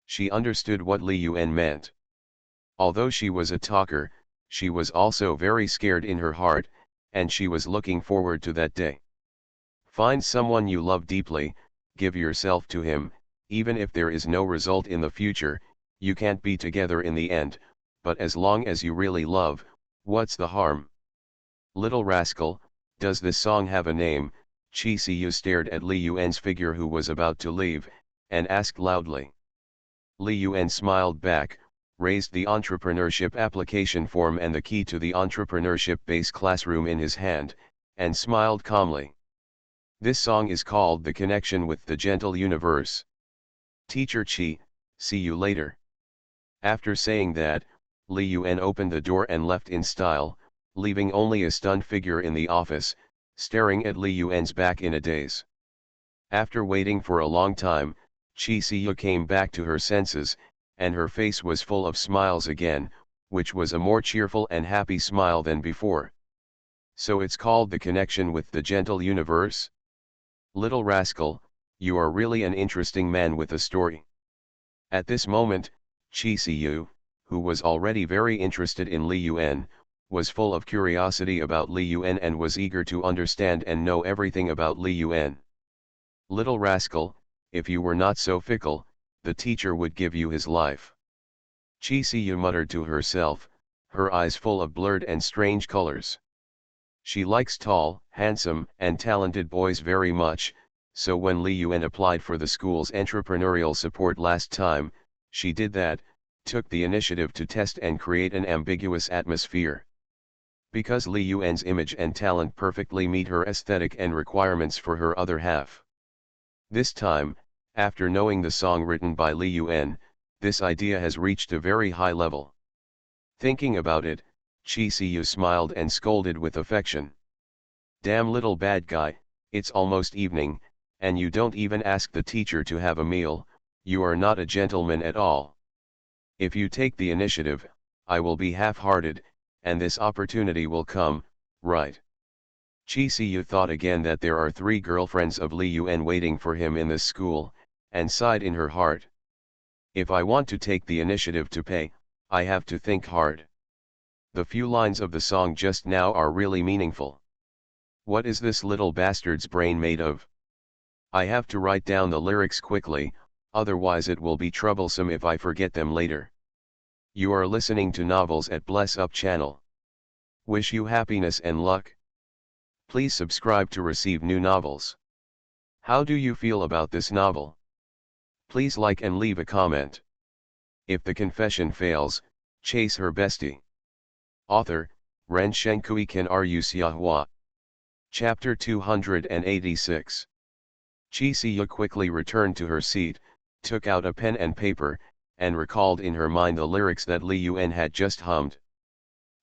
She understood what Li Yuan meant. Although she was a talker, she was also very scared in her heart, and she was looking forward to that day. Find someone you love deeply, give yourself to him, even if there is no result in the future, you can't be together in the end, but as long as you really love, what's the harm? Little rascal, does this song have a name? Qi Siyu stared at Li Yuan's figure who was about to leave, and asked loudly. Li Yuan smiled back, raised the entrepreneurship application form and the key to the entrepreneurship base classroom in his hand, and smiled calmly. "This song is called The Connection with the Gentle Universe. Teacher Qi, see you later." After saying that, Li Yuan opened the door and left in style, leaving only a stunned figure in the office, staring at Li Yuan's back in a daze. After waiting for a long time, Qi Siyu came back to her senses, and her face was full of smiles again, which was a more cheerful and happy smile than before. "So it's called The Connection with the Gentle Universe? Little rascal, you are really an interesting man with a story." At this moment, Qi Siyu, who was already very interested in Li Yuan, was full of curiosity about Li Yuan and was eager to understand and know everything about Li Yuan. "Little rascal, if you were not so fickle, the teacher would give you his life." Qi Siyu muttered to herself, her eyes full of blurred and strange colors. She likes tall, handsome, and talented boys very much, so when Li Yuan applied for the school's entrepreneurial support last time, she did that, took the initiative to test and create an ambiguous atmosphere. Because Li Yuan's image and talent perfectly meet her aesthetic and requirements for her other half. This time, After knowing the song written by Li Yun, this idea has reached a very high level. Thinking about it, Chi Siyu smiled and scolded with affection. Damn little bad guy, it's almost evening, and you don't even ask the teacher to have a meal, you are not a gentleman at all. If you take the initiative, I will be half-hearted, and this opportunity will come, right? Chi Siyu thought again that there are 3 girlfriends of Li Yun waiting for him in this school, and sighed in her heart. If I want to take the initiative to pay, I have to think hard. The few lines of the song just now are really meaningful. What is this little bastard's brain made of? I have to write down the lyrics quickly, otherwise it will be troublesome if I forget them later. You are listening to Novels at Bless Up channel. Wish you happiness and luck. Please subscribe to receive new novels. How do you feel about this novel? Please like and leave a comment. If the confession fails, chase her bestie. Author, Ren Shenkui Ken Ru Xiahua. Chapter 286. Chi Siyu quickly returned to her seat, took out a pen and paper, and recalled in her mind the lyrics that Li Yun had just hummed.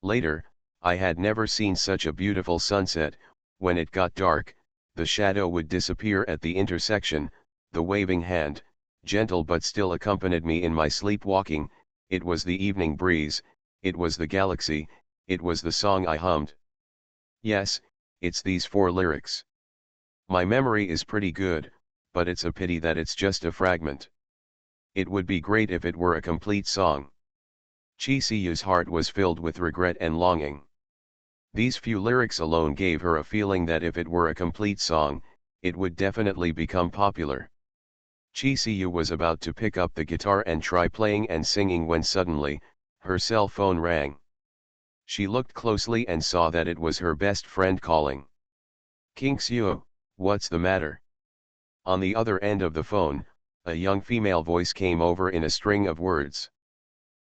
Later, I had never seen such a beautiful sunset. When it got dark, the shadow would disappear at the intersection, the waving hand, gentle but still accompanied me in my sleepwalking. It was the evening breeze, it was the galaxy, it was the song I hummed. Yes, it's these 4 lyrics. My memory is pretty good, but it's a pity that it's just a fragment. It would be great if it were a complete song. Chi Siyu's heart was filled with regret and longing. These few lyrics alone gave her a feeling that if it were a complete song, it would definitely become popular. Chi Siyu was about to pick up the guitar and try playing and singing when suddenly, her cell phone rang. She looked closely and saw that it was her best friend calling. King Xiu, what's the matter? On the other end of the phone, a young female voice came over in a string of words.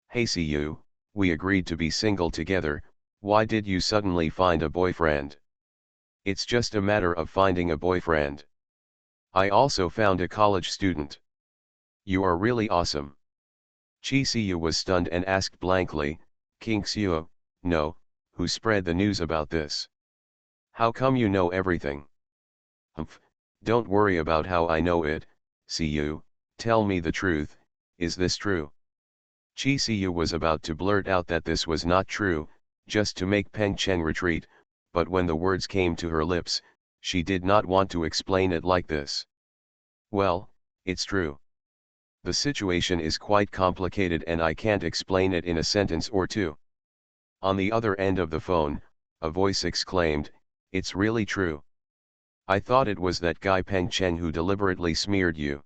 Hey Siyu, we agreed to be single together, why did you suddenly find a boyfriend? It's just a matter of finding a boyfriend. I also found a college student. You are really awesome. Chi Siyu was stunned and asked blankly, King Xiu, no, who spread the news about this? How come you know everything? Humph, don't worry about how I know it, Siyu, tell me the truth, is this true? Chi Siyu was about to blurt out that this was not true, just to make Peng Cheng retreat, but when the words came to her lips, she did not want to explain it like this. Well, it's true. The situation is quite complicated and I can't explain it in a sentence or two. On the other end of the phone, a voice exclaimed, it's really true. I thought it was that guy Peng Cheng who deliberately smeared you.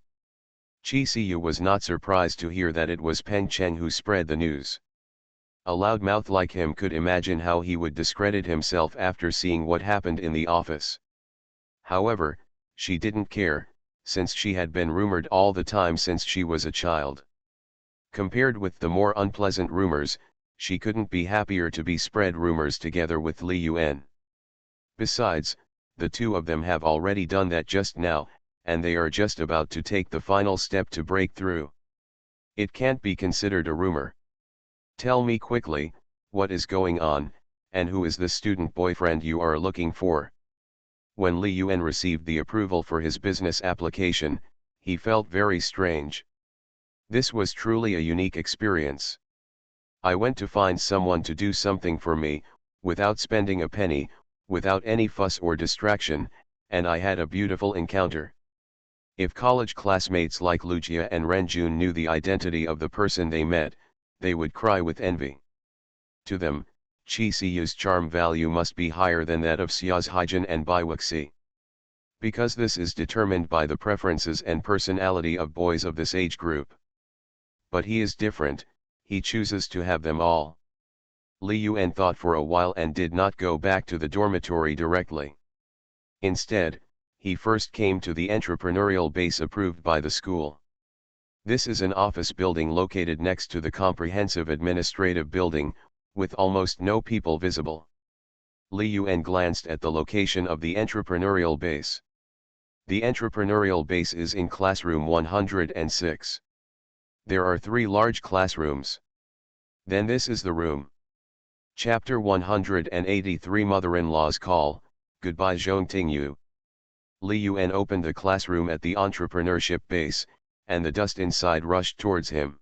Chi Siyu was not surprised to hear that it was Peng Cheng who spread the news. A loudmouth like him could imagine how he would discredit himself after seeing what happened in the office. However, she didn't care, since she had been rumored all the time since she was a child. Compared with the more unpleasant rumors, she couldn't be happier to be spread rumors together with Li Yun. Besides, the 2 of them have already done that just now, and they are just about to take the final step to break through. It can't be considered a rumor. Tell me quickly, what is going on, and who is the student boyfriend you are looking for? When Li Yun received the approval for his business application, he felt very strange. This was truly a unique experience. I went to find someone to do something for me, without spending a penny, without any fuss or distraction, and I had a beautiful encounter. If college classmates like Lucia and Renjun knew the identity of the person they met, they would cry with envy. To them, Chi Siyu's charm value must be higher than that of Xia's Haijin and Baiwuxi. Because this is determined by the preferences and personality of boys of this age group. But he is different, he chooses to have them all. Li Yun thought for a while and did not go back to the dormitory directly. Instead, he first came to the entrepreneurial base approved by the school. This is an office building located next to the comprehensive administrative building, with almost no people visible. Li Yun glanced at the location of the entrepreneurial base. The entrepreneurial base is in classroom 106. There are 3 large classrooms. Then this is the room. Chapter 183 Mother-in-law's Call, Goodbye Zhongtingyu. Li Yuan opened the classroom at the entrepreneurship base, and the dust inside rushed towards him.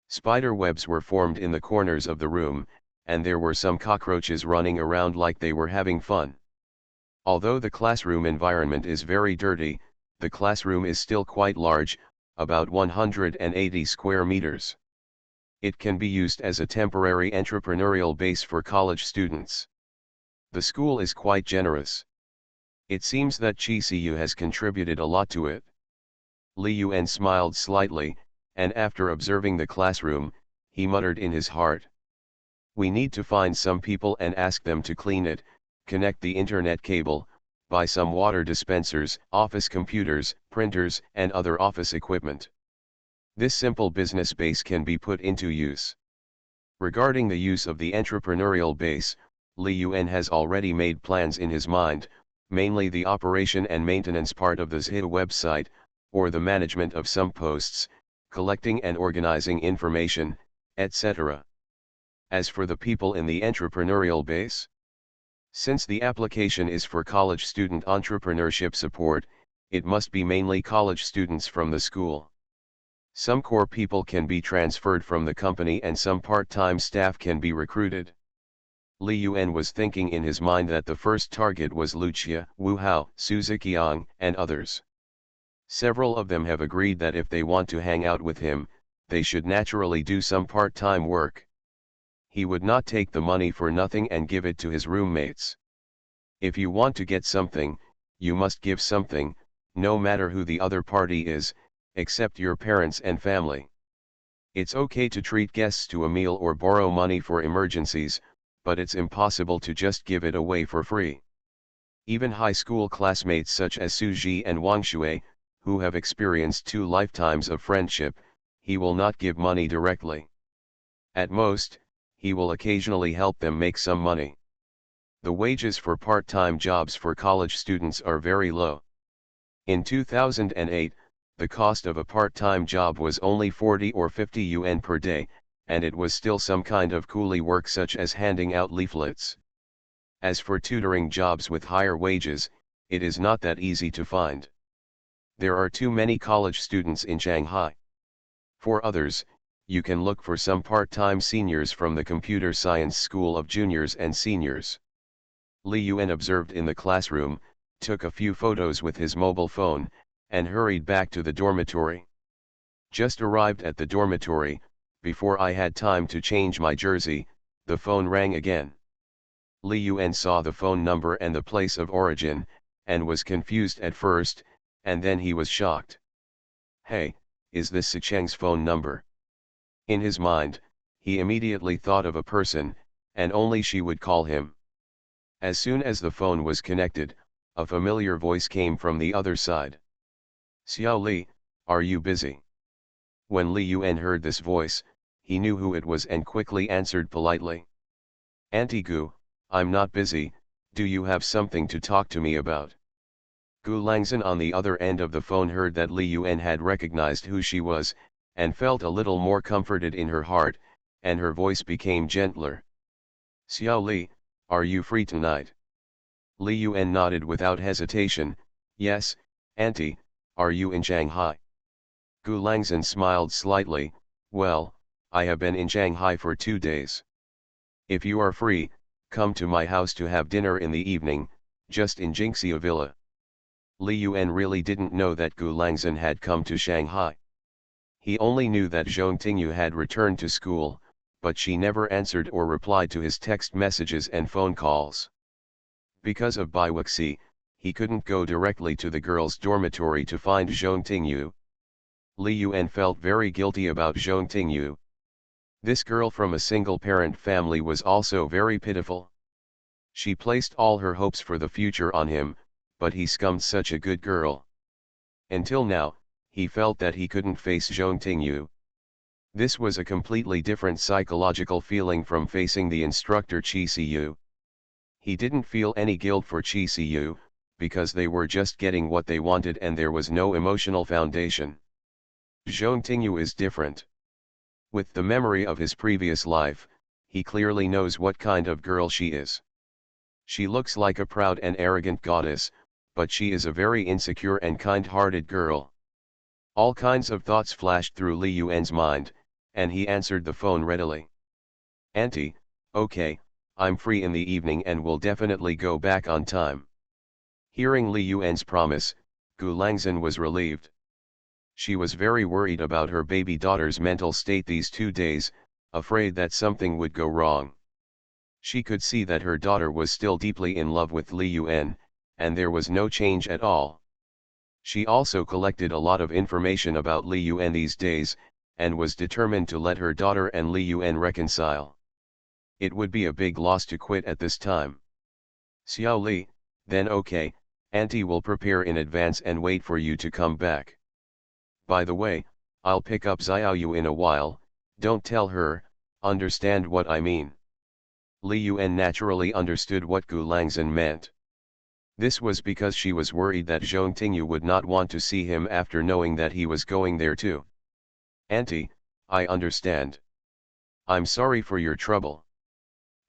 Spider webs were formed in the corners of the room, and there were some cockroaches running around like they were having fun. Although the classroom environment is very dirty, the classroom is still quite large, about 180 square meters. It can be used as a temporary entrepreneurial base for college students. The school is quite generous. It seems that CCU has contributed a lot to it. Li Yuan smiled slightly, and after observing the classroom, he muttered in his heart. We need to find some people and ask them to clean it, connect the internet cable, buy some water dispensers, office computers, printers, and other office equipment. This simple business base can be put into use. Regarding the use of the entrepreneurial base, Li Yuan has already made plans in his mind, mainly the operation and maintenance part of the Zhe website, or the management of some posts, collecting and organizing information, etc. As for the people in the entrepreneurial base, since the application is for college student entrepreneurship support, it must be mainly college students from the school. Some core people can be transferred from the company and some part-time staff can be recruited. Li Yuan was thinking in his mind that the first target was Lucia, Wu Hao, Su Ziqiang, and others. Several of them have agreed that if they want to hang out with him, they should naturally do some part-time work. He would not take the money for nothing and give it to his roommates. If you want to get something, you must give something, no matter who the other party is, except your parents and family. It's okay to treat guests to a meal or borrow money for emergencies, but it's impossible to just give it away for free. Even high school classmates such as Su Ji and Wang Shui, who have experienced 2 lifetimes of friendship, he will not give money directly. At most, he will occasionally help them make some money. The wages for part-time jobs for college students are very low. In 2008, the cost of a part-time job was only 40 or 50 yuan per day, and it was still some kind of coolie work such as handing out leaflets. As for tutoring jobs with higher wages, it is not that easy to find. There are too many college students in Shanghai. For others, you can look for some part-time seniors from the Computer Science School of Juniors and Seniors. Li Yuan observed in the classroom, took a few photos with his mobile phone, and hurried back to the dormitory. Just arrived at the dormitory, before I had time to change my jersey, the phone rang again. Li Yuan saw the phone number and the place of origin, and was confused at first, and then he was shocked. Hey, is this Sicheng's phone number? In his mind, he immediately thought of a person, and only she would call him. As soon as the phone was connected, a familiar voice came from the other side. Xiao Li, are you busy? When Li Yuan heard this voice, he knew who it was and quickly answered politely. Auntie Gu, I'm not busy, do you have something to talk to me about? Gu Langzhen on the other end of the phone heard that Li Yuan had recognized who she was, and felt a little more comforted in her heart, and her voice became gentler. Xiao Li, are you free tonight? Li Yuan nodded without hesitation. Yes, Auntie, are you in Shanghai? Gu Langzhen smiled slightly. Well, I have been in Shanghai for 2 days. If you are free, come to my house to have dinner in the evening, just in Jingxia Villa. Li Yuan really didn't know that Gu Langzhen had come to Shanghai. He only knew that Zhong Tingyu had returned to school, but she never answered or replied to his text messages and phone calls. Because of Biwixi, he couldn't go directly to the girls' dormitory to find Zhong Tingyu. Li Yuan felt very guilty about Zhong Tingyu. This girl from a single-parent family was also very pitiful. She placed all her hopes for the future on him, but he scummed such a good girl. Until now, he felt that he couldn't face Zhong Tingyu. This was a completely different psychological feeling from facing the instructor Chi Siyu. He didn't feel any guilt for Chi Siyu, because they were just getting what they wanted and there was no emotional foundation. Zhong Tingyu is different. With the memory of his previous life, he clearly knows what kind of girl she is. She looks like a proud and arrogant goddess, but she is a very insecure and kind-hearted girl. All kinds of thoughts flashed through Li Yuan's mind, and he answered the phone readily. Auntie, okay, I'm free in the evening and will definitely go back on time. Hearing Li Yuan's promise, Gu Langzhen was relieved. She was very worried about her baby daughter's mental state these 2 days, afraid that something would go wrong. She could see that her daughter was still deeply in love with Li Yuan, and there was no change at all. She also collected a lot of information about Li Yuan these days, and was determined to let her daughter and Li Yuan reconcile. It would be a big loss to quit at this time. Xiao Li, then okay, Auntie will prepare in advance and wait for you to come back. By the way, I'll pick up Xiaoyu in a while, don't tell her, understand what I mean. Li Yuan naturally understood what Gu Langzhen meant. This was because she was worried that Zhong Tingyu would not want to see him after knowing that he was going there too. Auntie, I understand. I'm sorry for your trouble.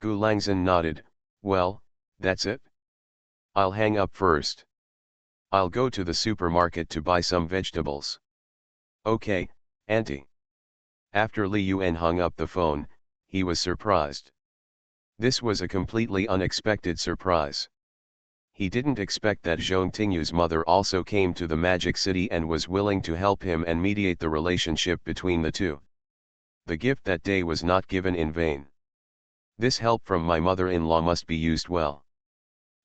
Gu Langzhen nodded, well, that's it. I'll hang up first. I'll go to the supermarket to buy some vegetables. Okay, Auntie. After Li Yuan hung up the phone, he was surprised. This was a completely unexpected surprise. He didn't expect that Zhong Tingyu's mother also came to the Magic City and was willing to help him and mediate the relationship between the two. The gift that day was not given in vain. This help from my mother-in-law must be used well.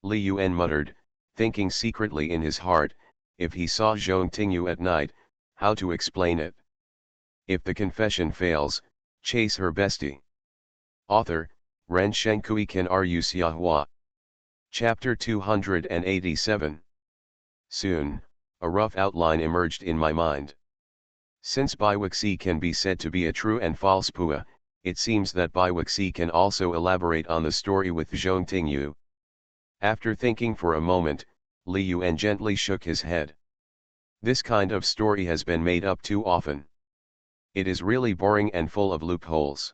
Li Yuan muttered, thinking secretly in his heart, if he saw Zhong Tingyu at night, how to explain it. If the confession fails, chase her bestie. Author, Ren Shenkui Kan Ru Xiahua. Chapter 287. Soon, a rough outline emerged in my mind. Since Baiwuxi can be said to be a true and false Pua, it seems that Baiwuxi can also elaborate on the story with Zhong Tingyu. After thinking for a moment, Li Yuan gently shook his head. This kind of story has been made up too often. It is really boring and full of loopholes.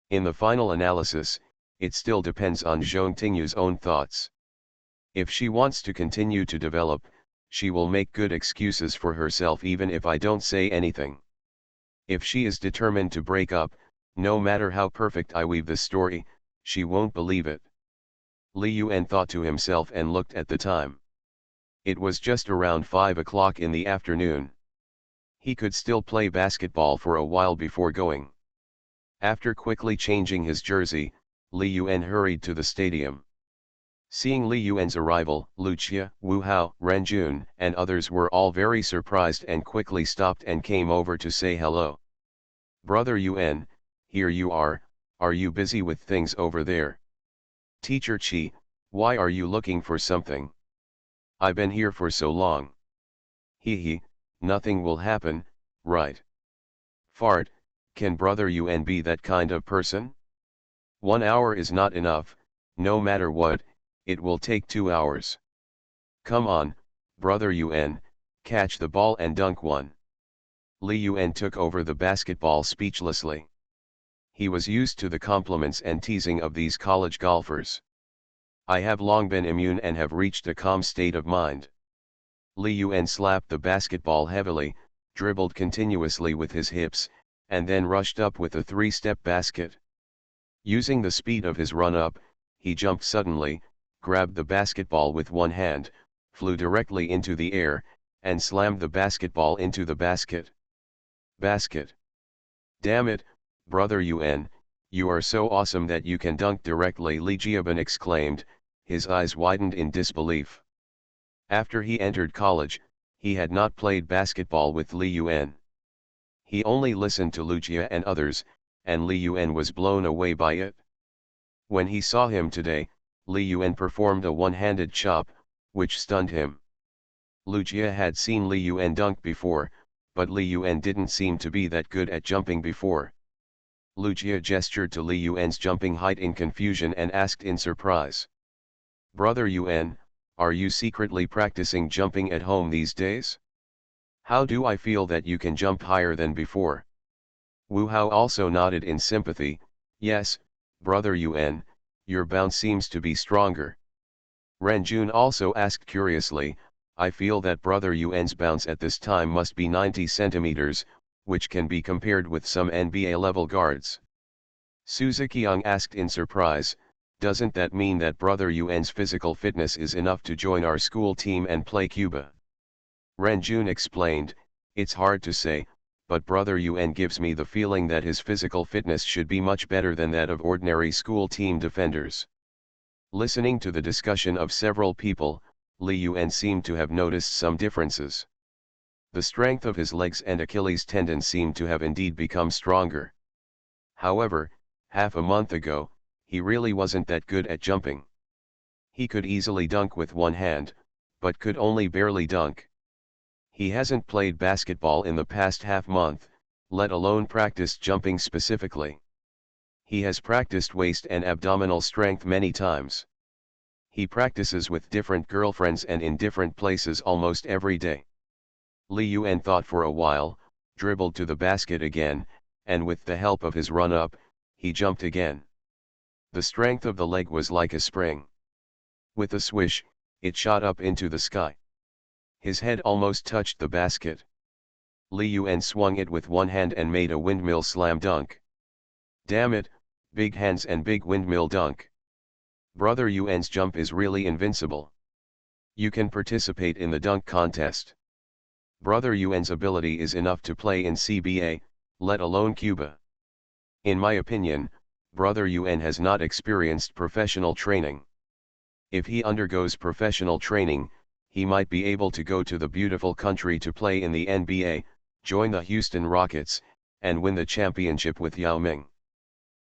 In the final analysis, it still depends on Zhong Tingyu's own thoughts. If she wants to continue to develop, she will make good excuses for herself even if I don't say anything. If she is determined to break up, no matter how perfect I weave the story, she won't believe it. Li Yuan thought to himself and looked at the time. It was just around 5 o'clock in the afternoon. He could still play basketball for a while before going. After quickly changing his jersey, Li Yuan hurried to the stadium. Seeing Li Yuan's arrival, Lucia, Wu Hao, Ren Jun, and others were all very surprised and quickly stopped and came over to say hello. Brother Yuan, here you are you busy with things over there? Teacher Qi, why are you looking for something? I've been here for so long. Hee, nothing will happen, right? Fart, can Brother Yuan be that kind of person? 1 hour is not enough, no matter what, it will take 2 hours. Come on, Brother Yuan, catch the ball and dunk one. Li Yuan took over the basketball speechlessly. He was used to the compliments and teasing of these college golfers. I have long been immune and have reached a calm state of mind. Li Yuan slapped the basketball heavily, dribbled continuously with his hips, and then rushed up with a 3-step basket. Using the speed of his run-up, he jumped suddenly, grabbed the basketball with one hand, flew directly into the air, and slammed the basketball into the basket. Basket. Damn it, Brother Yuan, you are so awesome that you can dunk directly, Li Jiaban exclaimed, his eyes widened in disbelief. After he entered college, he had not played basketball with Li Yuan. He only listened to Lucia and others, and Li Yuan was blown away by it. When he saw him today, Li Yuan performed a one-handed chop, which stunned him. Lucia had seen Li Yuan dunk before, but Li Yuan didn't seem to be that good at jumping before. Lucia gestured to Li Yuan's jumping height in confusion and asked in surprise. Brother Yuan, Are you secretly practicing jumping at home these days? How do I feel that you can jump higher than before? Wu Hao also nodded in sympathy. Yes, brother Yuan, your bounce seems to be stronger. Ren Jun also asked curiously, I feel that brother Yuan's bounce at this time must be 90 centimeters, which can be compared with some NBA level guards. Suzuki Young asked in surprise, doesn't that mean that brother Yuan's physical fitness is enough to join our school team and play Cuba? Ren Jun explained, it's hard to say, but brother Yuan gives me the feeling that his physical fitness should be much better than that of ordinary school team defenders. Listening to the discussion of several people, Li Yuan seemed to have noticed some differences. The strength of his legs and Achilles tendon seemed to have indeed become stronger. However, half a month ago, he really wasn't that good at jumping. He could easily dunk with one hand, but could only barely dunk. He hasn't played basketball in the past half month, let alone practiced jumping specifically. He has practiced waist and abdominal strength many times. He practices with different girlfriends and in different places almost every day. Li Yuan thought for a while, dribbled to the basket again, and with the help of his run-up, he jumped again. The strength of the leg was like a spring. With a swish, it shot up into the sky. His head almost touched the basket. Li Yuan swung it with one hand and made a windmill slam dunk. Damn it, big hands and big windmill dunk. Brother Yuan's jump is really invincible. You can participate in the dunk contest. Brother Yuan's ability is enough to play in CBA, let alone Cuba. In my opinion, Brother Yuan has not experienced professional training. If he undergoes professional training, he might be able to go to the beautiful country to play in the NBA, join the Houston Rockets, and win the championship with Yao Ming.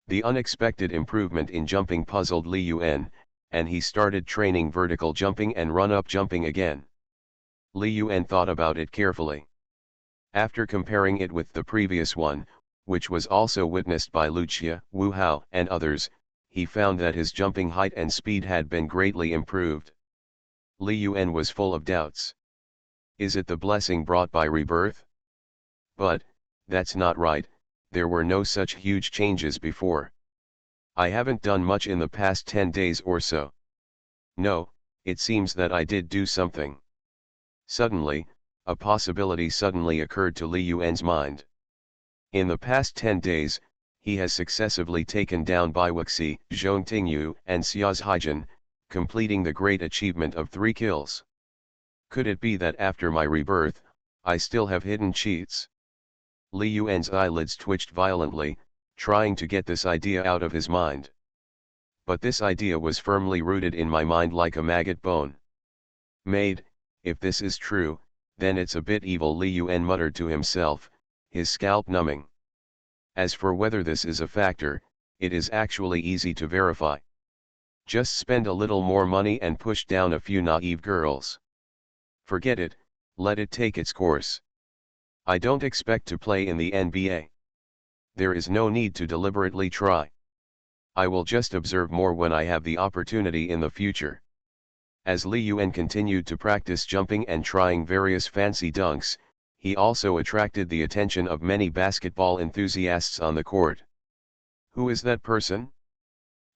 The unexpected improvement in jumping puzzled Li Yuan, and he started training vertical jumping and run-up jumping again. Li Yuan thought about it carefully. After comparing it with the previous one, which was also witnessed by Lucia, Wu Hao, and others, he found that his jumping height and speed had been greatly improved. Li Yuan was full of doubts. Is it the blessing brought by rebirth? But, that's not right, there were no such huge changes before. I haven't done much in the past 10 days or so. No, it seems that I did do something. Suddenly, a possibility suddenly occurred to Li Yuan's mind. In the past 10 days, he has successively taken down Baiwuxi, Zhong Tingyu, and Xiao's Haijin, completing the great achievement of 3 kills. Could it be that after my rebirth, I still have hidden cheats? Li Yuan's eyelids twitched violently, trying to get this idea out of his mind. But this idea was firmly rooted in my mind like a maggot bone. Maid, if this is true, then it's a bit evil, Li Yuan muttered to himself, his scalp numbing. As for whether this is a factor, it is actually easy to verify. Just spend a little more money and push down a few naive girls. Forget it, let it take its course. I don't expect to play in the NBA. There is no need to deliberately try. I will just observe more when I have the opportunity in the future. As Li Yuan continued to practice jumping and trying various fancy dunks, he also attracted the attention of many basketball enthusiasts on the court. Who is that person?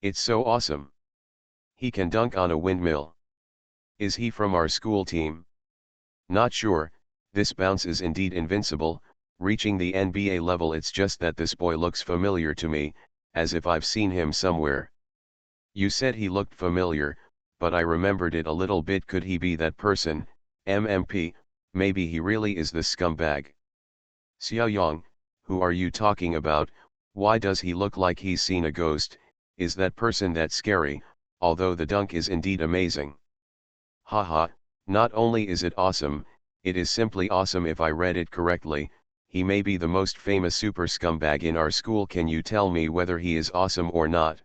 It's so awesome. He can dunk on a windmill. Is he from our school team? Not sure, this bounce is indeed invincible, reaching the NBA level. It's just that this boy looks familiar to me, as if I've seen him somewhere. You said he looked familiar, but I remembered it a little bit. Could he be that person, MMP? Maybe he really is the scumbag. Xiao Yang, who are you talking about? Why does he look like he's seen a ghost? Is that person that scary? Although the dunk is indeed amazing. Haha, not only is it awesome, it is simply awesome. If I read it correctly, he may be the most famous super scumbag in our school. Can you tell me whether he is awesome or not?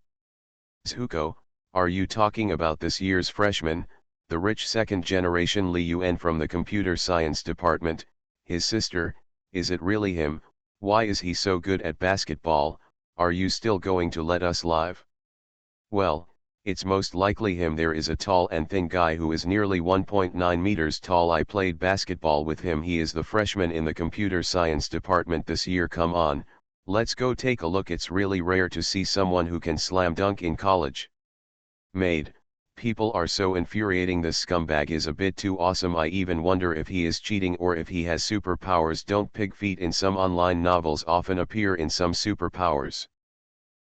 Zuko, are you talking about this year's freshman, the rich second-generation Li Yuan from the computer science department, his sister? Is it really him? Why is he so good at basketball? Are you still going to let us live? Well, It's most likely him. There is a tall and thin guy who is nearly 1.9 meters tall. I played basketball with him. He is the freshman in the computer science department this year. Come on, let's go take a look. It's really rare to see someone who can slam dunk in college. Maid, people are so infuriating. This scumbag is a bit too awesome. I even wonder if he is cheating or if he has superpowers. Don't pig feet in some online novels often appear in some superpowers.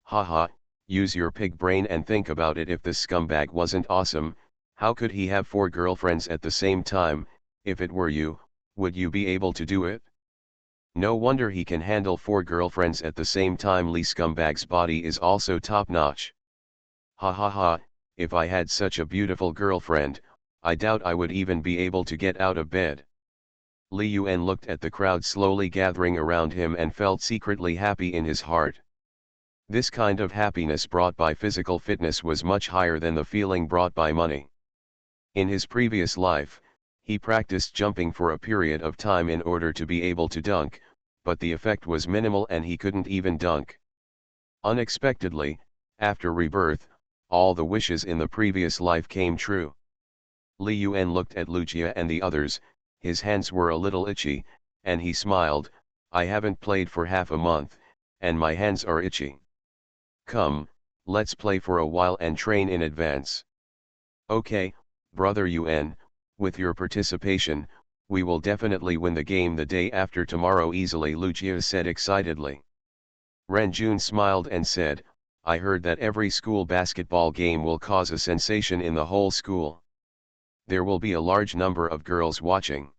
Haha, use your pig brain and think about it. If this scumbag wasn't awesome, how could he have 4 girlfriends at the same time? If it were you, would you be able to do it? No wonder he can handle 4 girlfriends at the same time. Lee scumbag's body is also top notch. Ha ha ha, if I had such a beautiful girlfriend, I doubt I would even be able to get out of bed. Li Yuan looked at the crowd slowly gathering around him and felt secretly happy in his heart. This kind of happiness brought by physical fitness was much higher than the feeling brought by money. In his previous life, he practiced jumping for a period of time in order to be able to dunk, but the effect was minimal and he couldn't even dunk. Unexpectedly, after rebirth, all the wishes in the previous life came true. Li Yuan looked at Lucia and the others. His hands were a little itchy, and he smiled. I haven't played for half a month, and my hands are itchy. Come, let's play for a while and train in advance. Okay, brother Yuan, with your participation, we will definitely win the game the day after tomorrow easily, Lucia said excitedly. Renjun smiled and said, I heard that every school basketball game will cause a sensation in the whole school. There will be a large number of girls watching.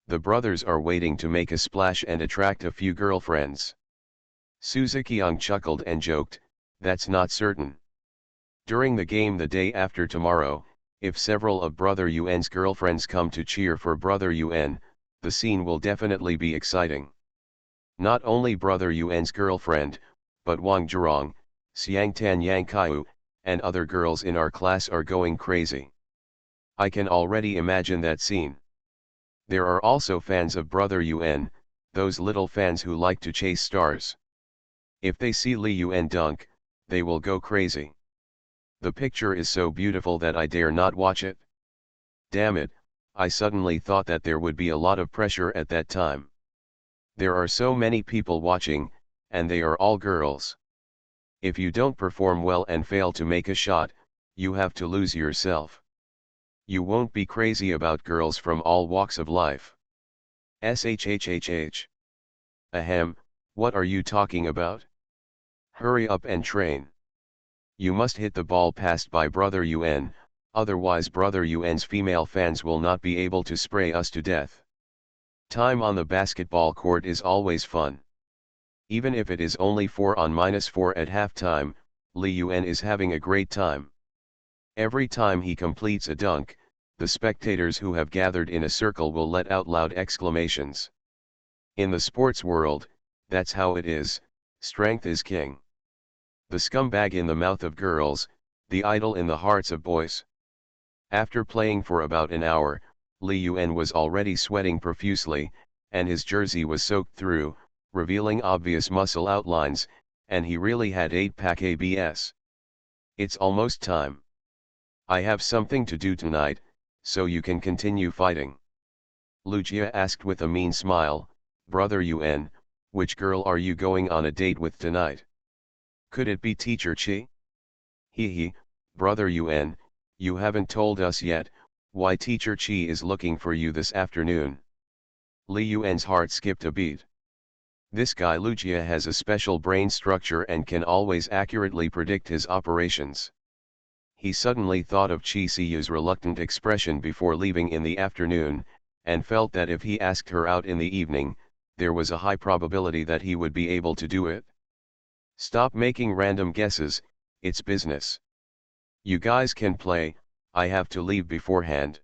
The brothers are waiting to make a splash and attract a few girlfriends. Suzuki-young chuckled and joked, that's not certain. During the game the day after tomorrow, if several of Brother Yuan's girlfriends come to cheer for Brother Yuan, the scene will definitely be exciting. Not only Brother Yuan's girlfriend, but Wang Zhurong, Xiangtan Yangkaiu, and other girls in our class are going crazy. I can already imagine that scene. There are also fans of Brother Yuan, those little fans who like to chase stars. If they see Li Yuan dunk, they will go crazy. The picture is so beautiful that I dare not watch it. Damn it, I suddenly thought that there would be a lot of pressure at that time. There are so many people watching, and they are all girls. If you don't perform well and fail to make a shot, you have to lose yourself. You won't be crazy about girls from all walks of life. SHHHH. Ahem, what are you talking about? Hurry up and train. You must hit the ball passed by Brother Yuan, otherwise Brother Yuan's female fans will not be able to spray us to death. Time on the basketball court is always fun. Even if it is only 4-on-4 at halftime, Li Yuan is having a great time. Every time he completes a dunk, the spectators who have gathered in a circle will let out loud exclamations. In the sports world, that's how it is, strength is king. The scumbag in the mouth of girls, the idol in the hearts of boys. After playing for about an hour, Li Yuan was already sweating profusely, and his jersey was soaked through, revealing obvious muscle outlines, and he really had 8-pack abs. It's almost time. I have something to do tonight, so you can continue fighting. Lucia asked with a mean smile, Brother Yuan, which girl are you going on a date with tonight? Could it be Teacher Chi? Hee, Brother Yuan, you haven't told us yet, why Teacher Chi is looking for you this afternoon. Li Yuan's heart skipped a beat. This guy Lucia has a special brain structure and can always accurately predict his operations. He suddenly thought of Chi Siyu's reluctant expression before leaving in the afternoon, and felt that if he asked her out in the evening, there was a high probability that he would be able to do it. Stop making random guesses, it's business. You guys can play, I have to leave beforehand.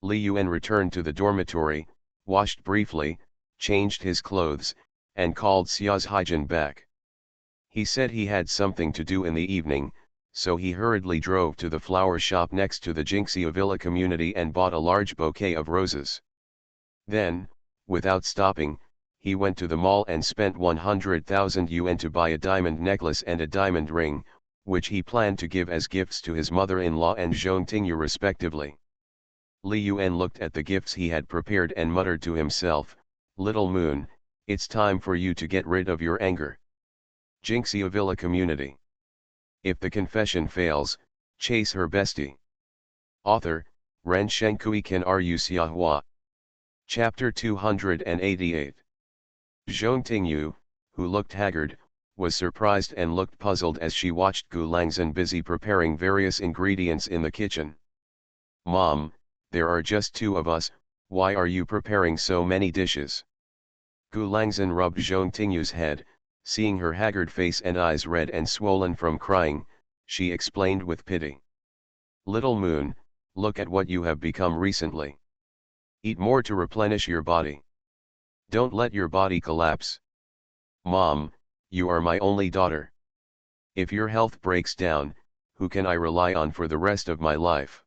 Li Yuan returned to the dormitory, washed briefly, changed his clothes, and called Xia's Haijin back. He said he had something to do in the evening, so he hurriedly drove to the flower shop next to the Jinxia Villa community and bought a large bouquet of roses. Then, without stopping, he went to the mall and spent 100,000 yuan to buy a diamond necklace and a diamond ring, which he planned to give as gifts to his mother-in-law and Zhong Tingyu respectively. Li Yuan looked at the gifts he had prepared and muttered to himself, "Little Moon, it's time for you to get rid of your anger." Jinxia Villa Community. If the confession fails, chase her bestie. Author, Ren Shenkui Kan Ru Xiahua. Chapter 288. Zhong Tingyu, who looked haggard, was surprised and looked puzzled as she watched Gu Langzhen busy preparing various ingredients in the kitchen. "Mom, there are just two of us, why are you preparing so many dishes?" Gu Langzhen rubbed Zhong Tingyu's head, seeing her haggard face and eyes red and swollen from crying, she explained with pity. "Little Moon, look at what you have become recently. Eat more to replenish your body. Don't let your body collapse. Mom, you are my only daughter. If your health breaks down, who can I rely on for the rest of my life?"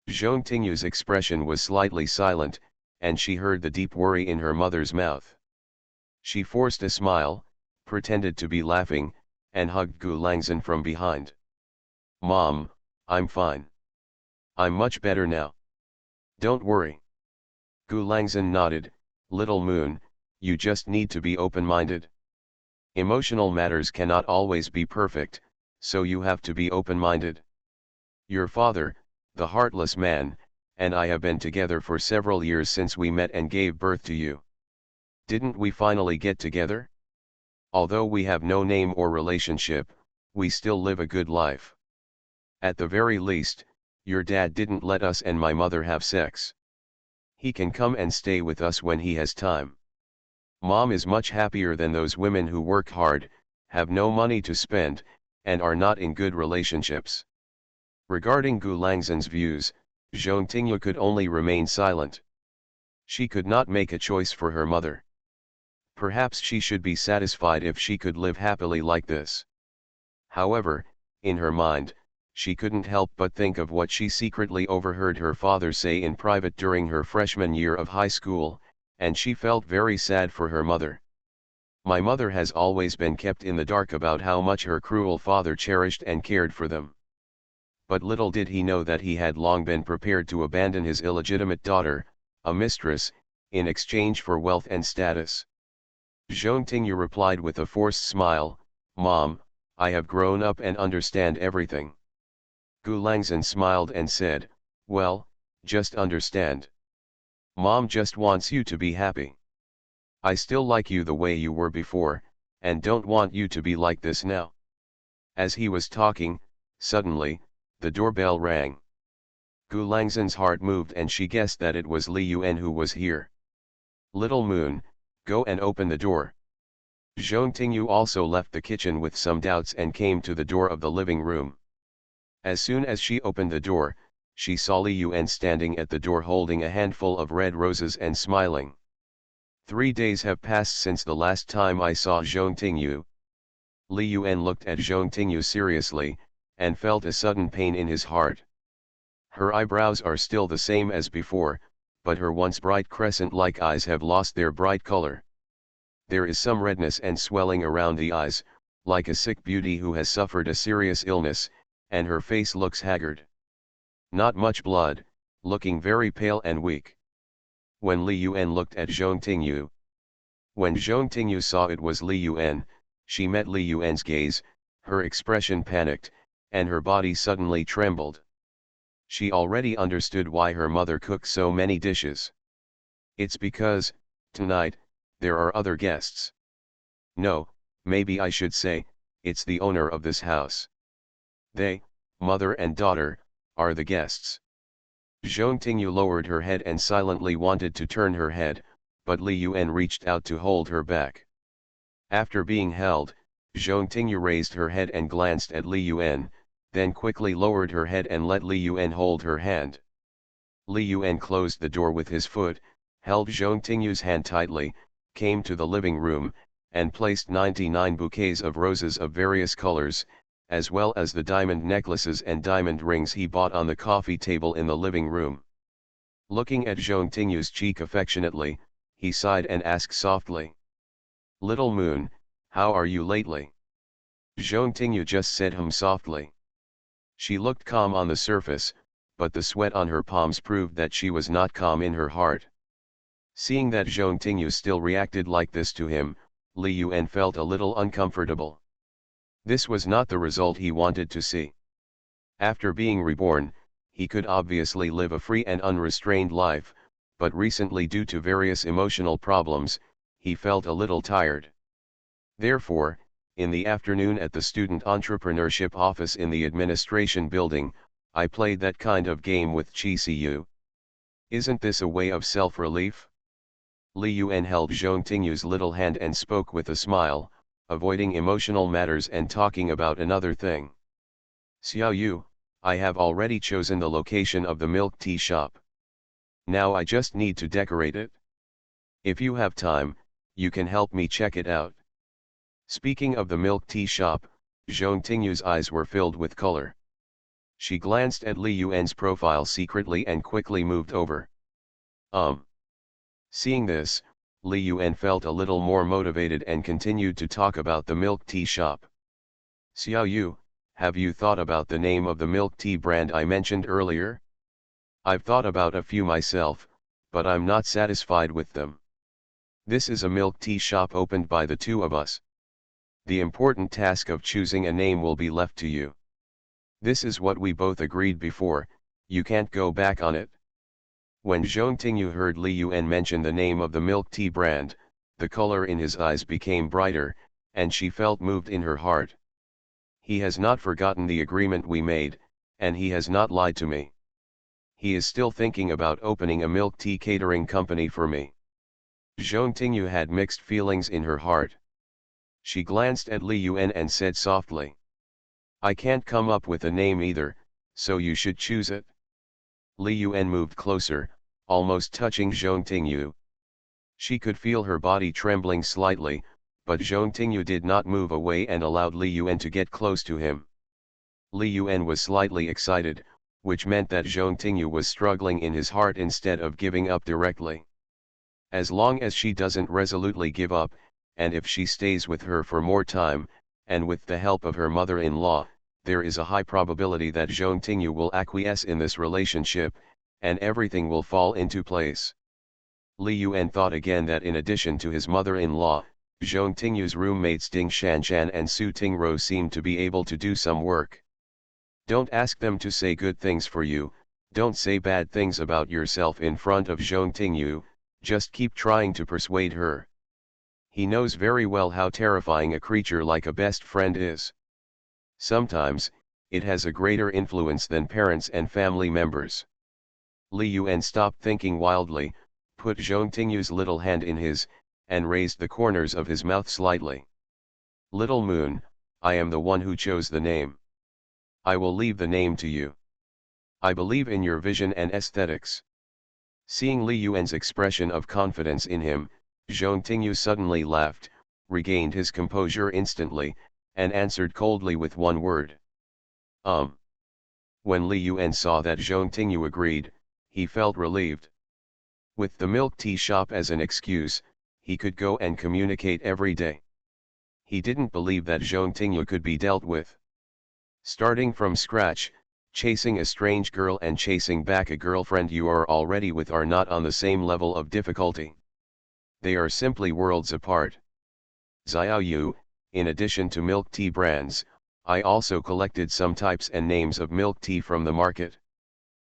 Zhong Tingyu's expression was slightly silent, and she heard the deep worry in her mother's mouth. She forced a smile, pretended to be laughing, and hugged Gu Langzhen from behind. "Mom, I'm fine. I'm much better now. Don't worry." Gu Langzhen nodded, "Little Moon, you just need to be open-minded. Emotional matters cannot always be perfect, so you have to be open-minded. Your father, the heartless man, and I have been together for several years since we met and gave birth to you. Didn't we finally get together? Although we have no name or relationship, we still live a good life. At the very least, your dad didn't let us and my mother have sex. He can come and stay with us when he has time. Mom is much happier than those women who work hard, have no money to spend, and are not in good relationships." Regarding Gu Langzhen's views, Zhong Tingyu could only remain silent. She could not make a choice for her mother. Perhaps she should be satisfied if she could live happily like this. However, in her mind, she couldn't help but think of what she secretly overheard her father say in private during her freshman year of high school, and she felt very sad for her mother. "My mother has always been kept in the dark about how much her cruel father cherished and cared for them." But little did he know that he had long been prepared to abandon his illegitimate daughter, a mistress, in exchange for wealth and status. Zhong Tingyu replied with a forced smile, "Mom, I have grown up and understand everything." Gu Langzhen smiled and said, "Well, just understand. Mom just wants you to be happy. I still like you the way you were before, and don't want you to be like this now." As he was talking, suddenly, the doorbell rang. Gu Langzhen's heart moved and she guessed that it was Li Yuan who was here. "Little Moon, go and open the door." Zhong Tingyu also left the kitchen with some doubts and came to the door of the living room. As soon as she opened the door, she saw Li Yuan standing at the door holding a handful of red roses and smiling. "3 days have passed since the last time I saw Zhong Tingyu." Li Yuan looked at Zhong Tingyu seriously, and felt a sudden pain in his heart. Her eyebrows are still the same as before, but her once bright crescent-like eyes have lost their bright color. There is some redness and swelling around the eyes, like a sick beauty who has suffered a serious illness, and her face looks haggard. Not much blood, looking very pale and weak. When Li Yuan looked at Zhong Tingyu. When Zhong Tingyu saw it was Li Yuan, she met Li Yuan's gaze, her expression panicked, and her body suddenly trembled. She already understood why her mother cooked so many dishes. "It's because, tonight, there are other guests. No, maybe I should say, it's the owner of this house. They, mother and daughter, are the guests." Zhong Tingyu lowered her head and silently wanted to turn her head, but Li Yuan reached out to hold her back. After being held, Zhong Tingyu raised her head and glanced at Li Yuan, then quickly lowered her head and let Li Yuan hold her hand. Li Yuan closed the door with his foot, held Zhong Tingyu's hand tightly, came to the living room, and placed 99 bouquets of roses of various colors, as well as the diamond necklaces and diamond rings he bought on the coffee table in the living room. Looking at Zhong Tingyu's cheek affectionately, he sighed and asked softly, "Little Moon, how are you lately? Zhong Tingyu just said softly. She looked calm on the surface, but the sweat on her palms proved that she was not calm in her heart. Seeing that Zhong Tingyu still reacted like this to him, Li Yuan felt a little uncomfortable. This was not the result he wanted to see. After being reborn, he could obviously live a free and unrestrained life, but recently due to various emotional problems, he felt a little tired. Therefore, in the afternoon at the student entrepreneurship office in the administration building, I played that kind of game with Chi Siu. Isn't this a way of self-relief? Li Yuan held Zhong Tingyu's little hand and spoke with a smile, avoiding emotional matters and talking about another thing. Xiao Yu, I have already chosen the location of the milk tea shop. Now I just need to decorate it. If you have time, you can help me check it out. Speaking of the milk tea shop, Zhong Tingyu's eyes were filled with color. She glanced at Li Yuan's profile secretly and quickly moved over. Seeing this, Li Yuan felt a little more motivated and continued to talk about the milk tea shop. Xiao Yu, have you thought about the name of the milk tea brand I mentioned earlier? I've thought about a few myself, but I'm not satisfied with them. This is a milk tea shop opened by the two of us. The important task of choosing a name will be left to you. This is what we both agreed before, you can't go back on it. When Zhong Tingyu heard Li Yuan mention the name of the milk tea brand, the color in his eyes became brighter, and she felt moved in her heart. He has not forgotten the agreement we made, and he has not lied to me. He is still thinking about opening a milk tea catering company for me. Zhong Tingyu had mixed feelings in her heart. She glanced at Li Yuan and said softly, I can't come up with a name either, so you should choose it. Li Yuan moved closer, almost touching Zhong Tingyu. She could feel her body trembling slightly, but Zhong Tingyu did not move away and allowed Li Yuan to get close to him. Li Yuan was slightly excited, which meant that Zhong Tingyu was struggling in his heart instead of giving up directly. As long as she doesn't resolutely give up, and if she stays with her for more time, and with the help of her mother-in-law, there is a high probability that Zhong Tingyu will acquiesce in this relationship, and everything will fall into place. Li Yuan thought again that in addition to his mother-in-law, Zhong Tingyu's roommates Ding Shanshan and Su Tingro seemed to be able to do some work. Don't ask them to say good things for you, don't say bad things about yourself in front of Zhong Tingyu, just keep trying to persuade her. He knows very well how terrifying a creature like a best friend is. Sometimes, it has a greater influence than parents and family members. Li Yuan stopped thinking wildly, put Zhong Tingyu's little hand in his, and raised the corners of his mouth slightly. Little Moon, I am the one who chose the name. I will leave the name to you. I believe in your vision and aesthetics. Seeing Li Yuan's expression of confidence in him, Zhong Tingyu suddenly laughed, regained his composure instantly, and answered coldly with one word. When Li Yuan saw that Zhong Tingyu agreed, he felt relieved. With the milk tea shop as an excuse, he could go and communicate every day. He didn't believe that Zhong Tingyu could be dealt with. Starting from scratch, chasing a strange girl and chasing back a girlfriend you are already with are not on the same level of difficulty. They are simply worlds apart. Xiao Yu, in addition to milk tea brands, I also collected some types and names of milk tea from the market.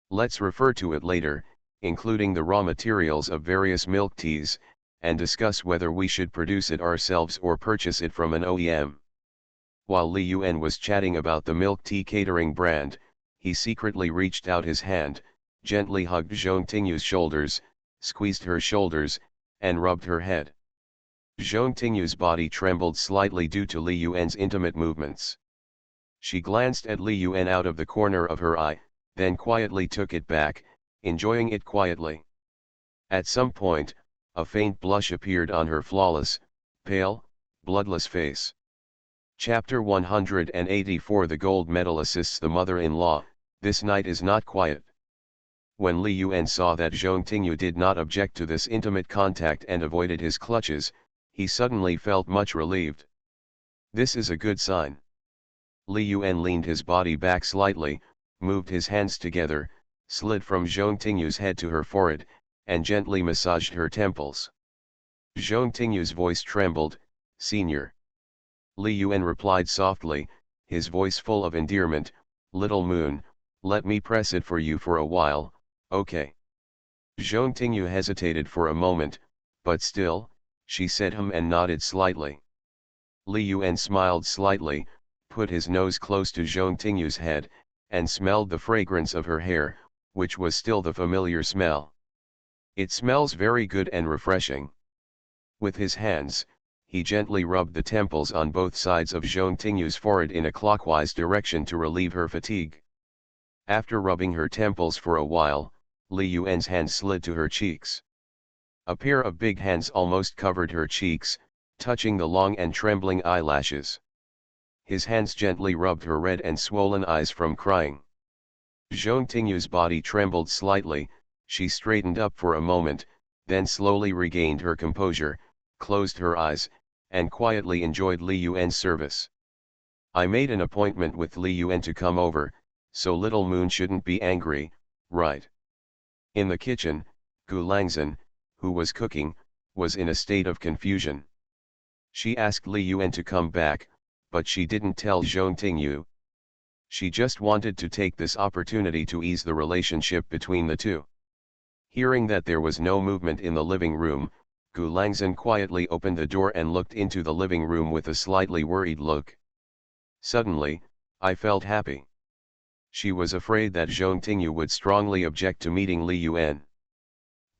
Let's refer to it later, including the raw materials of various milk teas, and discuss whether we should produce it ourselves or purchase it from an OEM. While Li Yuan was chatting about the milk tea catering brand, he secretly reached out his hand, gently hugged Zhong Tingyu's shoulders, squeezed her shoulders, and rubbed her head. Zhong Tingyu's body trembled slightly due to Li Yuan's intimate movements. She glanced at Li Yuan out of the corner of her eye, then quietly took it back, enjoying it quietly. At some point, a faint blush appeared on her flawless, pale, bloodless face. Chapter 184 The gold medal assists the mother-in-law. This night is not quiet. When Li Yuan saw that Zhong Tingyu did not object to this intimate contact and avoided his clutches, he suddenly felt much relieved. This is a good sign. Li Yuan leaned his body back slightly, moved his hands together, slid from Zhong Tingyu's head to her forehead, and gently massaged her temples. Zhong Tingyu's voice trembled, "Senior." Li Yuan replied softly, his voice full of endearment, "Little moon, let me press it for you for a while, okay?" Zhong Tingyu hesitated for a moment, but still, she said and nodded slightly. Li Yuan smiled slightly, put his nose close to Zhong Tingyu's head, and smelled the fragrance of her hair, which was still the familiar smell. "It smells very good and refreshing." With his hands, he gently rubbed the temples on both sides of Zhong Tingyu's forehead in a clockwise direction to relieve her fatigue. After rubbing her temples for a while, Li Yuan's hands slid to her cheeks. A pair of big hands almost covered her cheeks, touching the long and trembling eyelashes. His hands gently rubbed her red and swollen eyes from crying. Zhong Tingyu's body trembled slightly, she straightened up for a moment, then slowly regained her composure, closed her eyes, and quietly enjoyed Li Yuan's service. "I made an appointment with Li Yuan to come over, so little moon shouldn't be angry, right?" In the kitchen, Gu Langzhen, who was cooking, was in a state of confusion. She asked Li Yuan to come back, but she didn't tell Zhong Tingyu. She just wanted to take this opportunity to ease the relationship between the two. Hearing that there was no movement in the living room, Gu Langzhen quietly opened the door and looked into the living room with a slightly worried look. Suddenly, I felt happy. She was afraid that Zhong Tingyu would strongly object to meeting Li Yuan.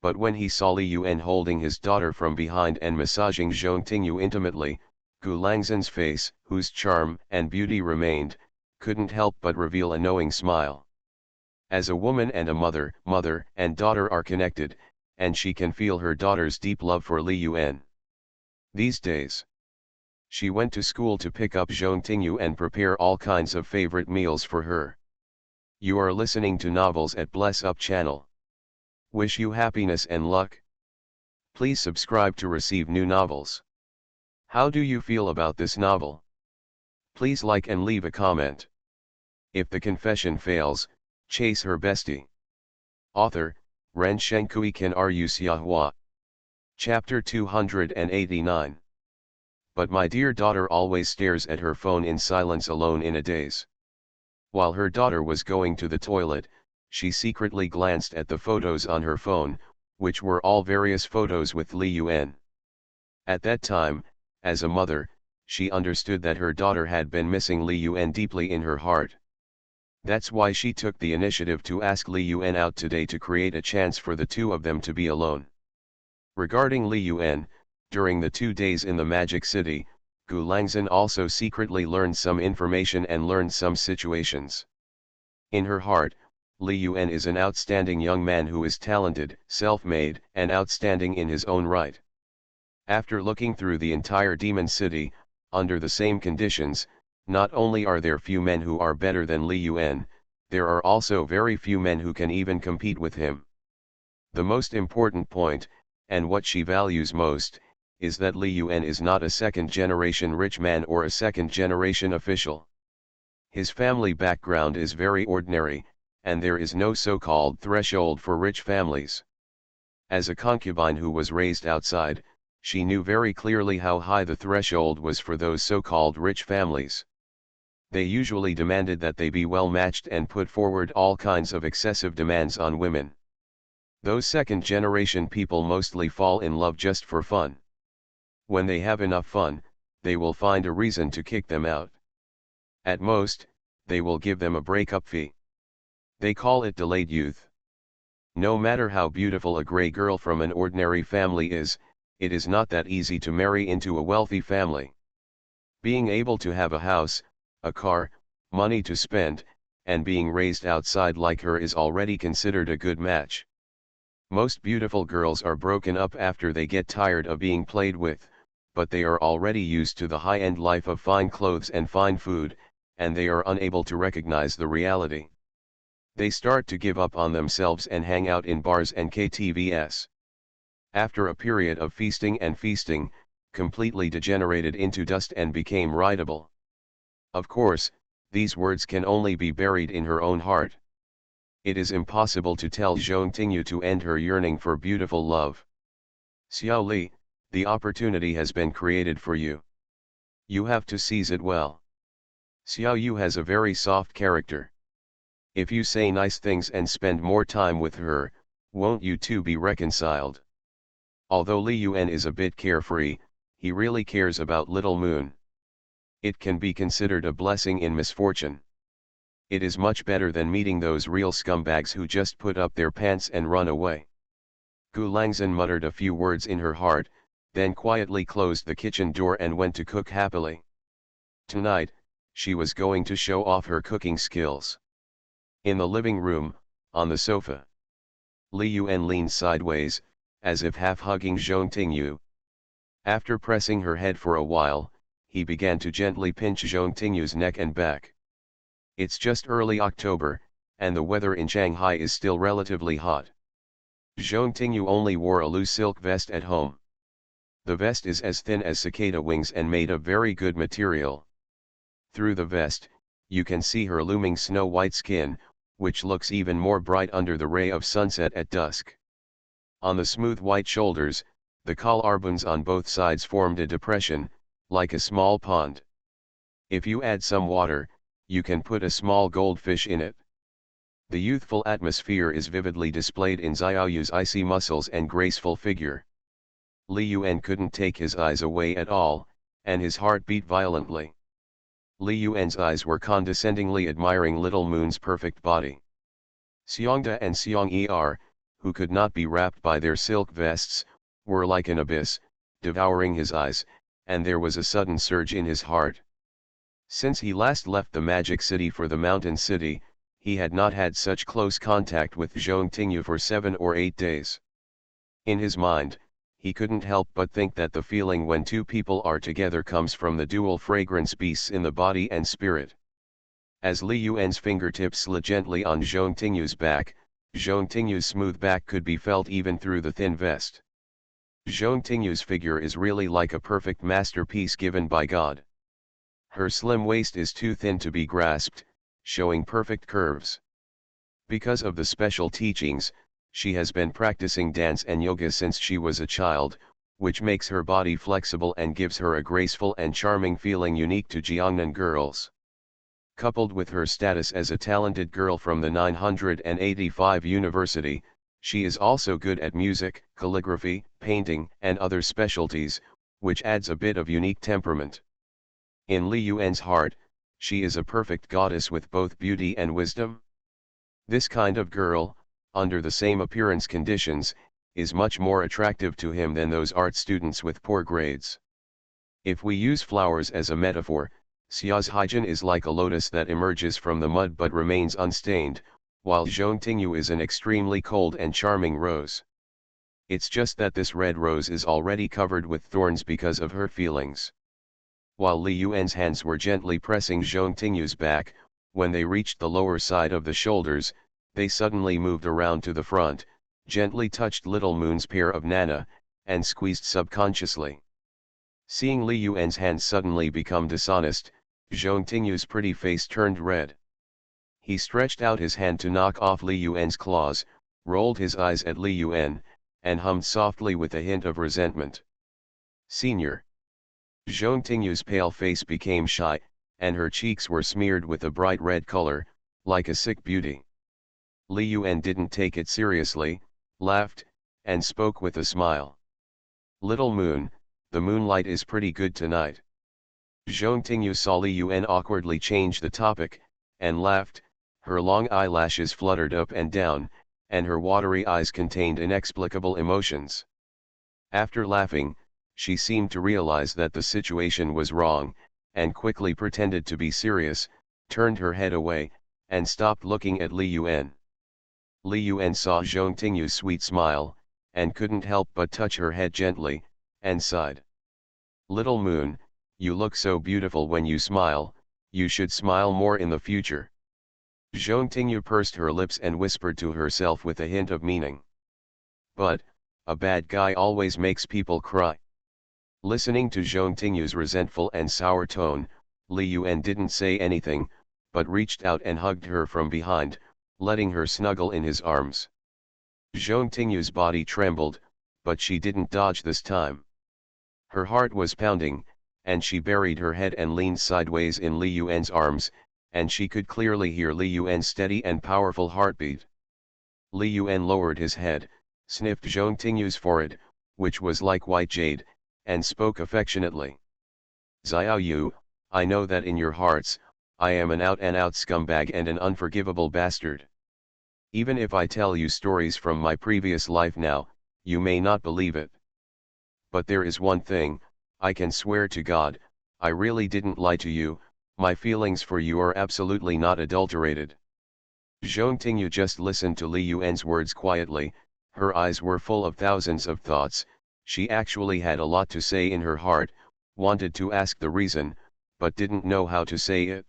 But when he saw Li Yuan holding his daughter from behind and massaging Zhong Tingyu intimately, Gu Langzhen's face, whose charm and beauty remained, couldn't help but reveal a knowing smile. As a woman and a mother and daughter are connected, and she can feel her daughter's deep love for Li Yuan. These days, she went to school to pick up Zhong Tingyu and prepare all kinds of favorite meals for her. You are listening to Novels at Bless Up channel. Wish you happiness and luck. Please subscribe to receive new novels. How do you feel about this novel? Please like and leave a comment. If the confession fails, chase her bestie. Author, Ren Shenkui Ken Ru Xiahua. Chapter 289. But my dear daughter always stares at her phone in silence alone in a daze. While her daughter was going to the toilet, she secretly glanced at the photos on her phone, which were all various photos with Li Yuan. At that time, as a mother, she understood that her daughter had been missing Li Yuan deeply in her heart. That's why she took the initiative to ask Li Yuan out today to create a chance for the two of them to be alone. Regarding Li Yuan, during the 2 days in the Magic City, Gu Langzhen also secretly learned some information and learned some situations. In her heart, Li Yuan is an outstanding young man who is talented, self-made, and outstanding in his own right. After looking through the entire Demon City, under the same conditions, not only are there few men who are better than Li Yuan, there are also very few men who can even compete with him. The most important point, and what she values most, is that Li Yuan is not a second-generation rich man or a second-generation official. His family background is very ordinary, and there is no so-called threshold for rich families. As a concubine who was raised outside, she knew very clearly how high the threshold was for those so-called rich families. They usually demanded that they be well matched and put forward all kinds of excessive demands on women. Those second-generation people mostly fall in love just for fun. When they have enough fun, they will find a reason to kick them out. At most, they will give them a breakup fee. They call it delayed youth. No matter how beautiful a gray girl from an ordinary family is, it is not that easy to marry into a wealthy family. Being able to have a house, a car, money to spend, and being raised outside like her is already considered a good match. Most beautiful girls are broken up after they get tired of being played with, but they are already used to the high-end life of fine clothes and fine food, and they are unable to recognize the reality. They start to give up on themselves and hang out in bars and KTVs. After a period of feasting and feasting, completely degenerated into dust and became rideable. Of course, These words can only be buried in her own heart. It is impossible to tell Zhong Tingyu to end her yearning for beautiful love. Xiao Li, the opportunity has been created for you. You have to seize it well. Xiao Yu has a very soft character. If you say nice things and spend more time with her, won't you two be reconciled? Although Li Yuan is a bit carefree, he really cares about Little Moon. It can be considered a blessing in misfortune. It is much better than meeting those real scumbags who just put up their pants and run away. Gu Langzhen muttered a few words in her heart, then quietly closed the kitchen door and went to cook happily. Tonight, she was going to show off her cooking skills. In the living room, on the sofa, Li Yuan leaned sideways, as if half-hugging Zhong Tingyu. After pressing her head for a while, he began to gently pinch Zhong Tingyu's neck and back. It's just early October, and the weather in Shanghai is still relatively hot. Zhong Tingyu only wore a loose silk vest at home. The vest is as thin as cicada wings and made of very good material. Through the vest, you can see her looming snow-white skin, which looks even more bright under the ray of sunset at dusk. On the smooth white shoulders, the collarbones on both sides formed a depression, like a small pond. If you add some water, you can put a small goldfish in it. The youthful atmosphere is vividly displayed in Xiaoyu's icy muscles and graceful figure. Li Yuan couldn't take his eyes away at all, and his heart beat violently. Li Yuan's eyes were condescendingly admiring Little Moon's perfect body. Xiongda and Xiong-er, who could not be wrapped by their silk vests, were like an abyss, devouring his eyes, and there was a sudden surge in his heart. Since he last left the Magic City for the Mountain City, he had not had such close contact with Zhong Tingyu for 7 or 8 days. In his mind, he couldn't help but think that the feeling when two people are together comes from the dual fragrance beasts in the body and spirit. As Li Yuan's fingertips slid gently on Zhong Tingyu's back, Zhong Tingyu's smooth back could be felt even through the thin vest. Zhong Tingyu's figure is really like a perfect masterpiece given by God. Her slim waist is too thin to be grasped, showing perfect curves. Because of the special teachings, she has been practicing dance and yoga since she was a child, which makes her body flexible and gives her a graceful and charming feeling unique to Jiangnan girls. Coupled with her status as a talented girl from the 985 University, she is also good at music, calligraphy, painting, and other specialties, which adds a bit of unique temperament. In Li Yuan's heart, she is a perfect goddess with both beauty and wisdom. This kind of girl, under the same appearance conditions, is much more attractive to him than those art students with poor grades. If we use flowers as a metaphor, Xiao's Haijin is like a lotus that emerges from the mud but remains unstained, while Zhong Tingyu is an extremely cold and charming rose. It's just that this red rose is already covered with thorns because of her feelings. While Li Yuan's hands were gently pressing Zhong Tingyu's back, when they reached the lower side of the shoulders, they suddenly moved around to the front, gently touched Little Moon's pair of nana, and squeezed subconsciously. Seeing Li Yuan's hands suddenly become dishonest, Zhong Tingyu's pretty face turned red. He stretched out his hand to knock off Li Yuan's claws, rolled his eyes at Li Yuan, and hummed softly with a hint of resentment. "Senior." Zhong Tingyu's pale face became shy, and her cheeks were smeared with a bright red color, like a sick beauty. Li Yuan didn't take it seriously, laughed, and spoke with a smile. "Little Moon, the moonlight is pretty good tonight." Zhong Tingyu saw Li Yuan awkwardly change the topic, and laughed. Her long eyelashes fluttered up and down, and her watery eyes contained inexplicable emotions. After laughing, she seemed to realize that the situation was wrong, and quickly pretended to be serious, turned her head away, and stopped looking at Li Yuan. Li Yuan saw Zhong Tingyu's sweet smile, and couldn't help but touch her head gently, and sighed. "Little Moon, you look so beautiful when you smile, you should smile more in the future." Zhong Tingyu pursed her lips and whispered to herself with a hint of meaning. "But, a bad guy always makes people cry." Listening to Zhong Tingyu's resentful and sour tone, Li Yuan didn't say anything, but reached out and hugged her from behind, letting her snuggle in his arms. Zhong Tingyu's body trembled, but she didn't dodge this time. Her heart was pounding, and she buried her head and leaned sideways in Li Yuan's arms, and she could clearly hear Li Yuan's steady and powerful heartbeat. Li Yuan lowered his head, sniffed Zhong Tingyu's forehead, which was like white jade, and spoke affectionately. Xiao Yu, I know that in your hearts, I am an out-and-out scumbag and an unforgivable bastard. Even if I tell you stories from my previous life now, you may not believe it. But there is one thing, I can swear to God, I really didn't lie to you, my feelings for you are absolutely not adulterated. Zhong Tingyu just listened to Li Yuan's words quietly, her eyes were full of thousands of thoughts, she actually had a lot to say in her heart, wanted to ask the reason, but didn't know how to say it.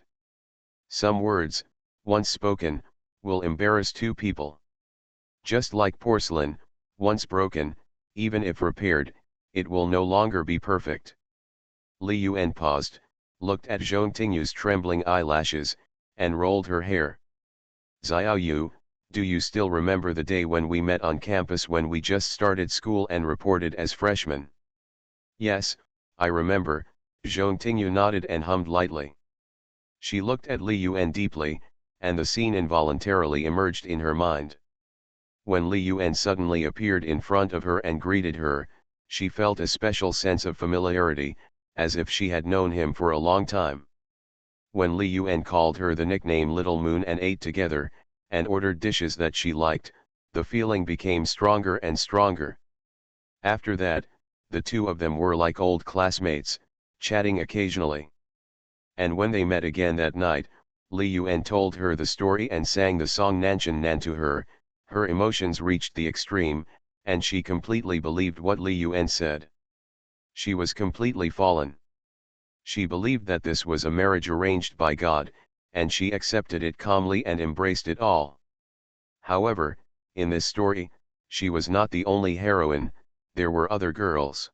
Some words, once spoken, will embarrass two people. Just like porcelain, once broken, even if repaired, it will no longer be perfect. Li Yuan paused, looked at Zhong Tingyu's trembling eyelashes, and rolled her hair. Xiao Yu, do you still remember the day when we met on campus when we just started school and reported as freshmen? Yes, I remember, Zhong Tingyu nodded and hummed lightly. She looked at Li Yuan deeply, and the scene involuntarily emerged in her mind. When Li Yuan suddenly appeared in front of her and greeted her, she felt a special sense of familiarity, as if she had known him for a long time. When Li Yuan called her the nickname Little Moon and ate together, and ordered dishes that she liked, the feeling became stronger and stronger. After that, the two of them were like old classmates, chatting occasionally. And when they met again that night, Li Yuan told her the story and sang the song Nanshan Nan to her, her emotions reached the extreme, and she completely believed what Li Yuan said. She was completely fallen. She believed that this was a marriage arranged by God, and she accepted it calmly and embraced it all. However, in this story, she was not the only heroine, there were other girls.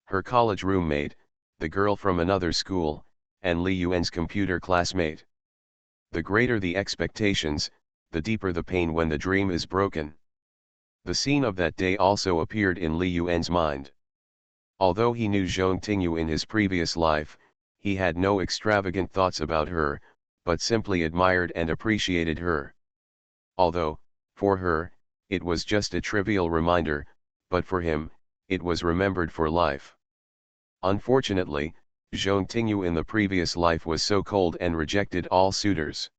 Her college roommate, the girl from another school, and Li Yuan's computer classmate. The greater the expectations, the deeper the pain when the dream is broken. The scene of that day also appeared in Li Yuan's mind. Although he knew Zhong Tingyu in his previous life, he had no extravagant thoughts about her, but simply admired and appreciated her. Although, for her, it was just a trivial reminder, but for him, it was remembered for life. Unfortunately, Zhong Tingyu in the previous life was so cold and rejected all suitors.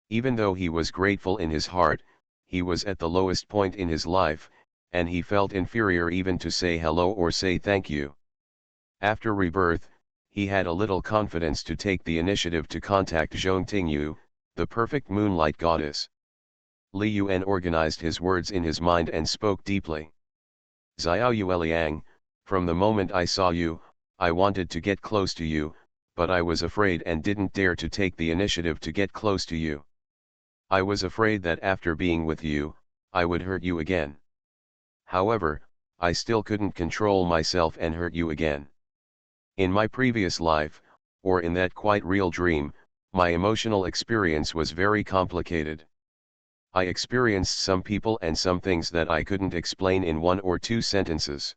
Even though he was grateful in his heart, he was at the lowest point in his life, and he felt inferior even to say hello or say thank you. After rebirth, he had a little confidence to take the initiative to contact Zhong Tingyu, the perfect moonlight goddess. Li Yuan organized his words in his mind and spoke deeply. Xiao Yueliang, from the moment I saw you, I wanted to get close to you, but I was afraid and didn't dare to take the initiative to get close to you. I was afraid that after being with you, I would hurt you again. However, I still couldn't control myself and hurt you again. In my previous life, or in that quite real dream, my emotional experience was very complicated. I experienced some people and some things that I couldn't explain in one or two sentences.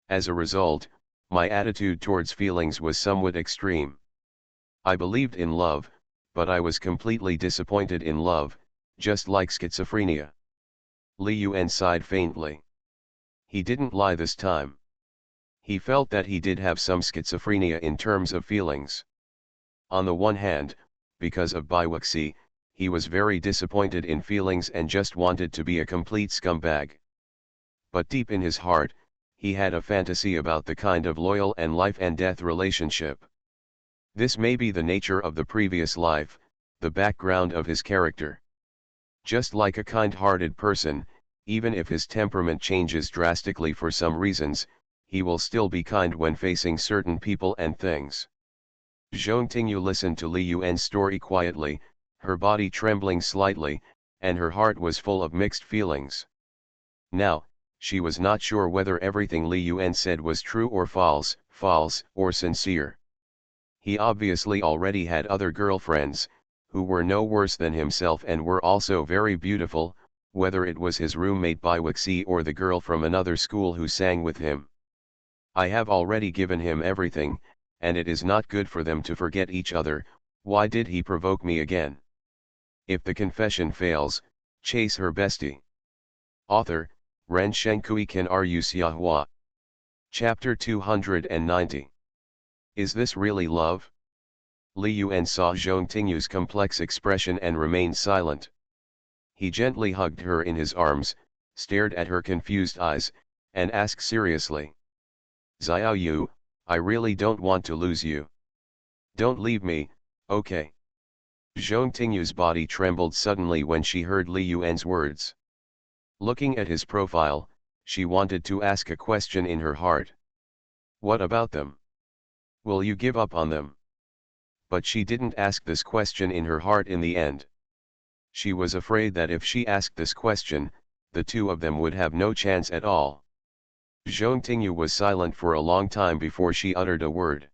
As a result, my attitude towards feelings was somewhat extreme. I believed in love, but I was completely disappointed in love, just like schizophrenia. Li Yuan sighed faintly. He didn't lie this time. He felt that he did have some schizophrenia in terms of feelings. On the one hand, because of biwuxi, he was very disappointed in feelings and just wanted to be a complete scumbag. But deep in his heart, he had a fantasy about the kind of loyal and life and death relationship. This may be the nature of the previous life, the background of his character. Just like a kind-hearted person, even if his temperament changes drastically for some reasons, he will still be kind when facing certain people and things. Zhong Tingyu listened to Li Yuan's story quietly, her body trembling slightly, and her heart was full of mixed feelings. Now, she was not sure whether everything Li Yuan said was true or false, or sincere. He obviously already had other girlfriends, who were no worse than himself and were also very beautiful, whether it was his roommate Biwixi or the girl from another school who sang with him. I have already given him everything, and it is not good for them to forget each other. Why did he provoke me again? If the confession fails, chase her bestie. Author, Ren Shenkui Ken Ru Xiahua. Chapter 290. Is this really love? Li Yuan saw Zhong Tingyu's complex expression and remained silent. He gently hugged her in his arms, stared at her confused eyes, and asked seriously. Xiao Yu, I really don't want to lose you. Don't leave me, okay? Zhong Tingyu's body trembled suddenly when she heard Li Yuan's words. Looking at his profile, she wanted to ask a question in her heart. What about them? Will you give up on them? But she didn't ask this question in her heart in the end. She was afraid that if she asked this question, the two of them would have no chance at all. Zhong Tingyu was silent for a long time before she uttered a word.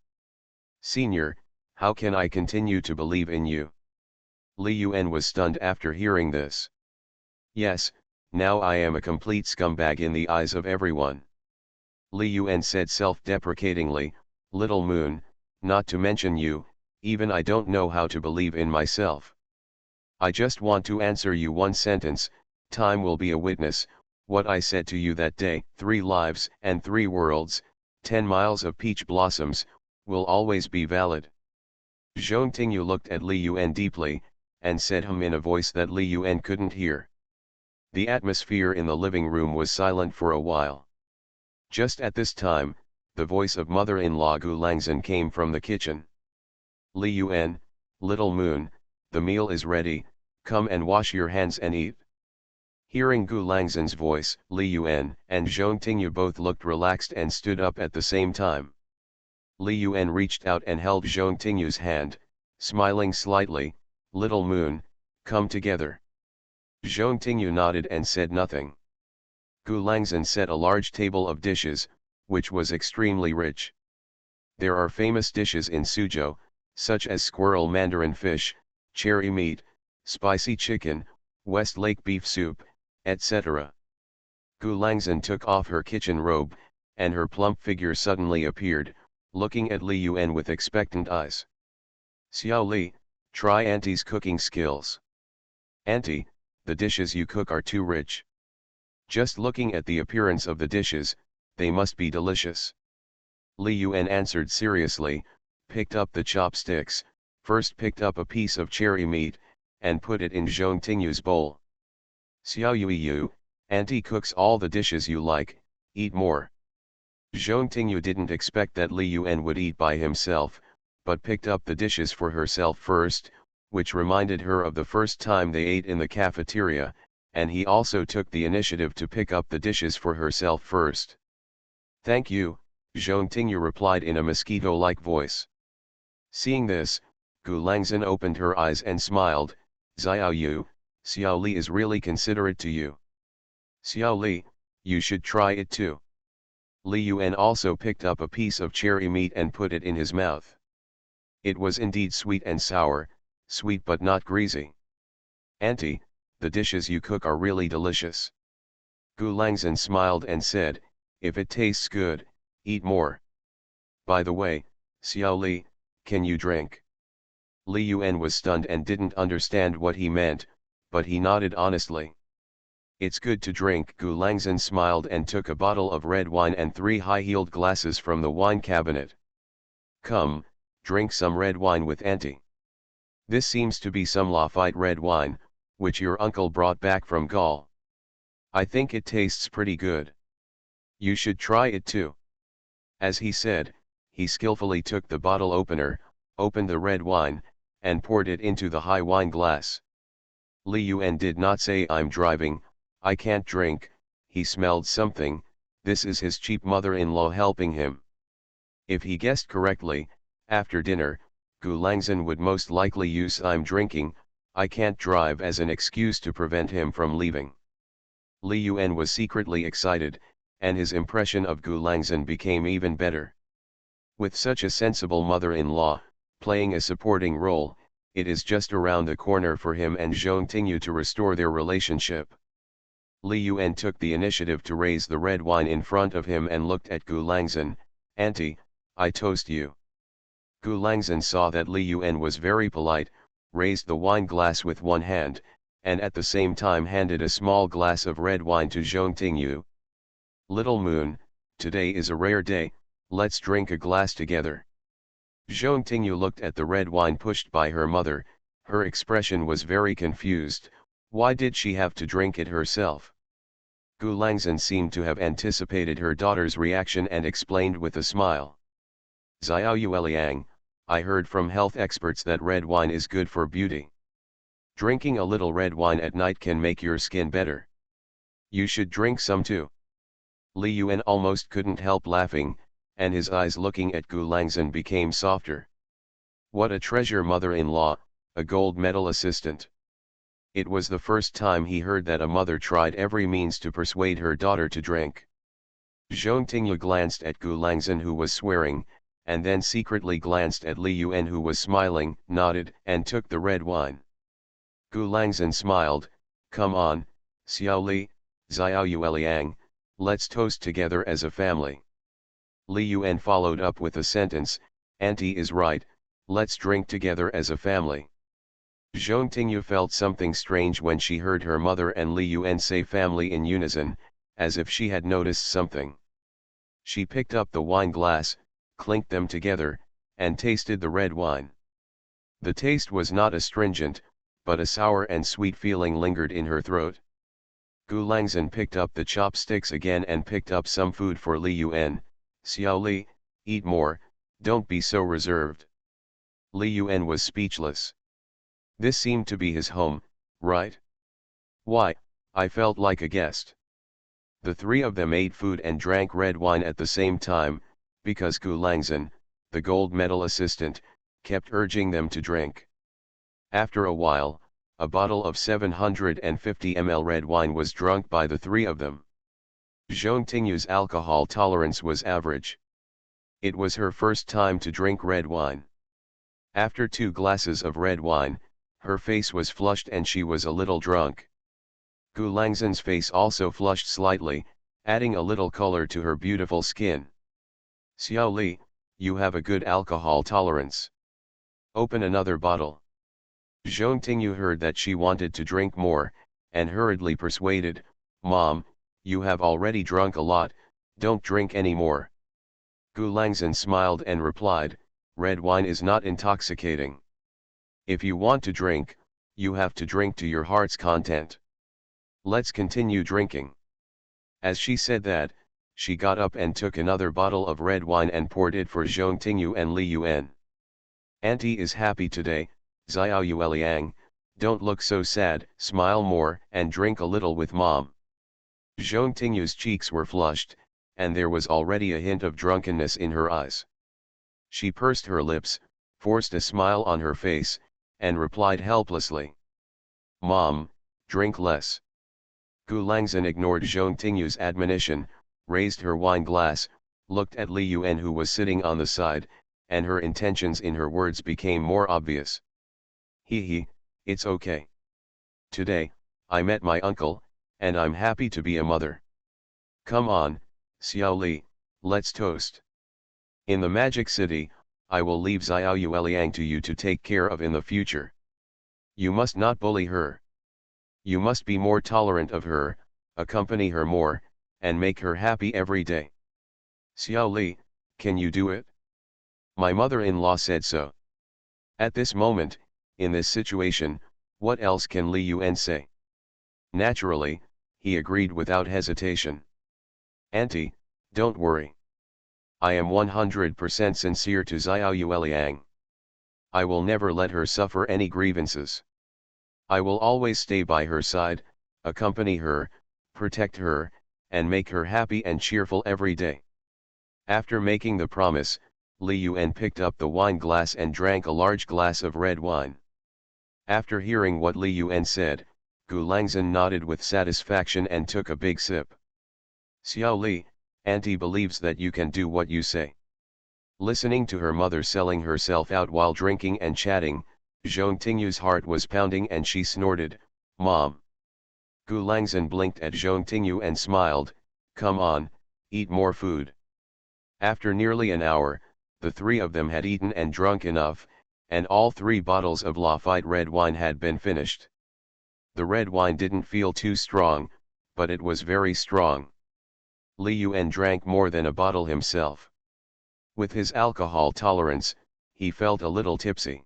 Senior, how can I continue to believe in you? Li Yuan was stunned after hearing this. Yes, now I am a complete scumbag in the eyes of everyone. Li Yuan said self-deprecatingly, Little Moon, not to mention you, even I don't know how to believe in myself. I just want to answer you one sentence, time will be a witness, what I said to you that day, 3 lives and 3 worlds, 10 miles of peach blossoms, will always be valid. Zhong Tingyu looked at Li Yuan deeply, and said in a voice that Li Yuan couldn't hear. The atmosphere in the living room was silent for a while. Just at this time, the voice of mother-in-law Gu Langzhen came from the kitchen. Li Yuan, Little Moon, the meal is ready, come and wash your hands and eat. Hearing Gu Langzhen's voice, Li Yuan and Zhong Tingyu both looked relaxed and stood up at the same time. Li Yuan reached out and held Zhong Tingyu's hand, smiling slightly, Little Moon, come together. Zhong Tingyu nodded and said nothing. Gu Langzhen set a large table of dishes, which was extremely rich. There are famous dishes in Suzhou, such as squirrel mandarin fish, cherry meat, spicy chicken, Westlake beef soup, etc. Gu Langzhen took off her kitchen robe, and her plump figure suddenly appeared, looking at Li Yuan with expectant eyes. Xiao Li, try Auntie's cooking skills. Auntie, the dishes you cook are too rich. Just looking at the appearance of the dishes, they must be delicious. Li Yuan answered seriously, picked up the chopsticks, first picked up a piece of cherry meat, and put it in Zhong Tingyu's bowl. Xiao Yu, Auntie cooks all the dishes you like, eat more. Zhong Tingyu didn't expect that Li Yuan would eat by himself, but picked up the dishes for herself first, which reminded her of the first time they ate in the cafeteria, and he also took the initiative to pick up the dishes for herself first. Thank you, Zhong Tingyu replied in a mosquito-like voice. Seeing this, Gu Langzhen opened her eyes and smiled, Xiao Yu, Xiao Li is really considerate to you. Xiao Li, you should try it too. Li Yuan also picked up a piece of cherry meat and put it in his mouth. It was indeed sweet and sour, sweet but not greasy. Auntie, the dishes you cook are really delicious. Gu Langzhen smiled and said, if it tastes good, eat more. By the way, Xiao Li, can you drink? Li Yuan was stunned and didn't understand what he meant, but he nodded honestly. It's good to drink. Gu Langzhen smiled and took a bottle of red wine and 3 high-heeled glasses from the wine cabinet. Come, drink some red wine with Auntie. This seems to be some Lafite red wine, which your uncle brought back from Gaul. I think it tastes pretty good. You should try it too. As he said, he skillfully took the bottle opener, opened the red wine, and poured it into the high wine glass. Li Yuan did not say I'm driving, I can't drink, he smelled something, this is his cheap mother-in-law helping him. If he guessed correctly, after dinner, Gu Langzhen would most likely use I'm drinking, I can't drive as an excuse to prevent him from leaving. Li Yuan was secretly excited, and his impression of Gu Langzhen became even better. With such a sensible mother-in-law, playing a supporting role, it is just around the corner for him and Zhong Tingyu to restore their relationship. Li Yuan took the initiative to raise the red wine in front of him and looked at Gu Langzhen. "Auntie, I toast you." Gu Langzhen saw that Li Yuan was very polite, raised the wine glass with one hand, and at the same time handed a small glass of red wine to Zhong Tingyu. "Little Moon, today is a rare day, let's drink a glass together." Zhong Tingyu looked at the red wine pushed by her mother, her expression was very confused. Why did she have to drink it herself? Gu Langzhen seemed to have anticipated her daughter's reaction and explained with a smile. "Xiao Yueliang, I heard from health experts that red wine is good for beauty. Drinking a little red wine at night can make your skin better. You should drink some too." Li Yuan almost couldn't help laughing, and his eyes looking at Gu Langzhen became softer. What a treasure mother-in-law, a gold medal assistant. It was the first time he heard that a mother tried every means to persuade her daughter to drink. Zhong Tingyu glanced at Gu Langzhen who was swearing, and then secretly glanced at Li Yuan who was smiling, nodded, and took the red wine. Gu Langzhen smiled, "Come on, Xiao Li, Xiao Yueliang, let's toast together as a family." Li Yuan followed up with a sentence, "Auntie is right, let's drink together as a family." Zhong Tingyu felt something strange when she heard her mother and Li Yuan say family in unison, as if she had noticed something. She picked up the wine glass, clinked them together, and tasted the red wine. The taste was not astringent, but a sour and sweet feeling lingered in her throat. Gu Langzhen picked up the chopsticks again and picked up some food for Li Yuan. "Xiao Li, eat more, don't be so reserved." Li Yuan was speechless. This seemed to be his home, right? Why, I felt like a guest. The three of them ate food and drank red wine at the same time, because Gu Langzhen, the gold medal assistant, kept urging them to drink. After a while, a bottle of 750 ml red wine was drunk by the three of them. Zhong Tingyu's alcohol tolerance was average. It was her first time to drink red wine. After 2 glasses of red wine, her face was flushed and she was a little drunk. Gu Langzhen's face also flushed slightly, adding a little color to her beautiful skin. "Xiao Li, you have a good alcohol tolerance. Open another bottle." Zhong Tingyu heard that she wanted to drink more, and hurriedly persuaded, "Mom, you have already drunk a lot, don't drink any more." Gu Langzhen smiled and replied, "Red wine is not intoxicating. If you want to drink, you have to drink to your heart's content. Let's continue drinking." As she said that, she got up and took another bottle of red wine and poured it for Zhong Tingyu and Li Yuan. "Auntie is happy today, Xiao Yueliang, don't look so sad, smile more and drink a little with Mom." Zhong Tingyu's cheeks were flushed, and there was already a hint of drunkenness in her eyes. She pursed her lips, forced a smile on her face, and replied helplessly, "Mom, drink less." Gu Langzhen ignored Zhong Tingyu's admonition, raised her wine glass, looked at Li Yuan who was sitting on the side, and her intentions in her words became more obvious. He, it's okay. Today, I met my uncle, and I'm happy to be a mother. Come on, Xiao Li, let's toast. In the Magic City, I will leave Xiao Yueliang to you to take care of in the future. You must not bully her. You must be more tolerant of her, accompany her more, and make her happy every day. Xiao Li, can you do it? My mother-in-law said so. At this moment, in this situation, what else can Li Yuan say? Naturally, he agreed without hesitation. Auntie, don't worry. I am 100% sincere to Xiao Yueliang. I will never let her suffer any grievances. I will always stay by her side, accompany her, protect her, and make her happy and cheerful every day. After making the promise, Li Yuan picked up the wine glass and drank a large glass of red wine. After hearing what Li Yuan said, Gu Langzhen nodded with satisfaction and took a big sip. Xiao Li, Auntie believes that you can do what you say. Listening to her mother selling herself out while drinking and chatting, Zhong Tingyu's heart was pounding and she snorted, "Mom." Gu Langzhen blinked at Zhong Tingyu and smiled, "Come on, eat more food." After nearly an hour, the three of them had eaten and drunk enough, and all 3 bottles of Lafite red wine had been finished. The red wine didn't feel too strong, but it was very strong. Li Yuan drank more than a bottle himself. With his alcohol tolerance, he felt a little tipsy.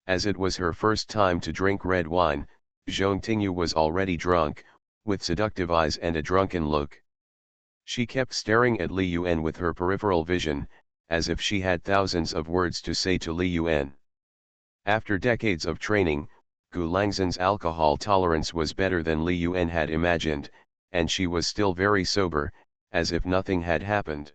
As it was her first time to drink red wine, Zhong Tingyu was already drunk, with seductive eyes and a drunken look. She kept staring at Li Yuan with her peripheral vision, as if she had thousands of words to say to Li Yuan. After decades of training, Gu Langzhen's alcohol tolerance was better than Li Yuan had imagined, and she was still very sober, as if nothing had happened.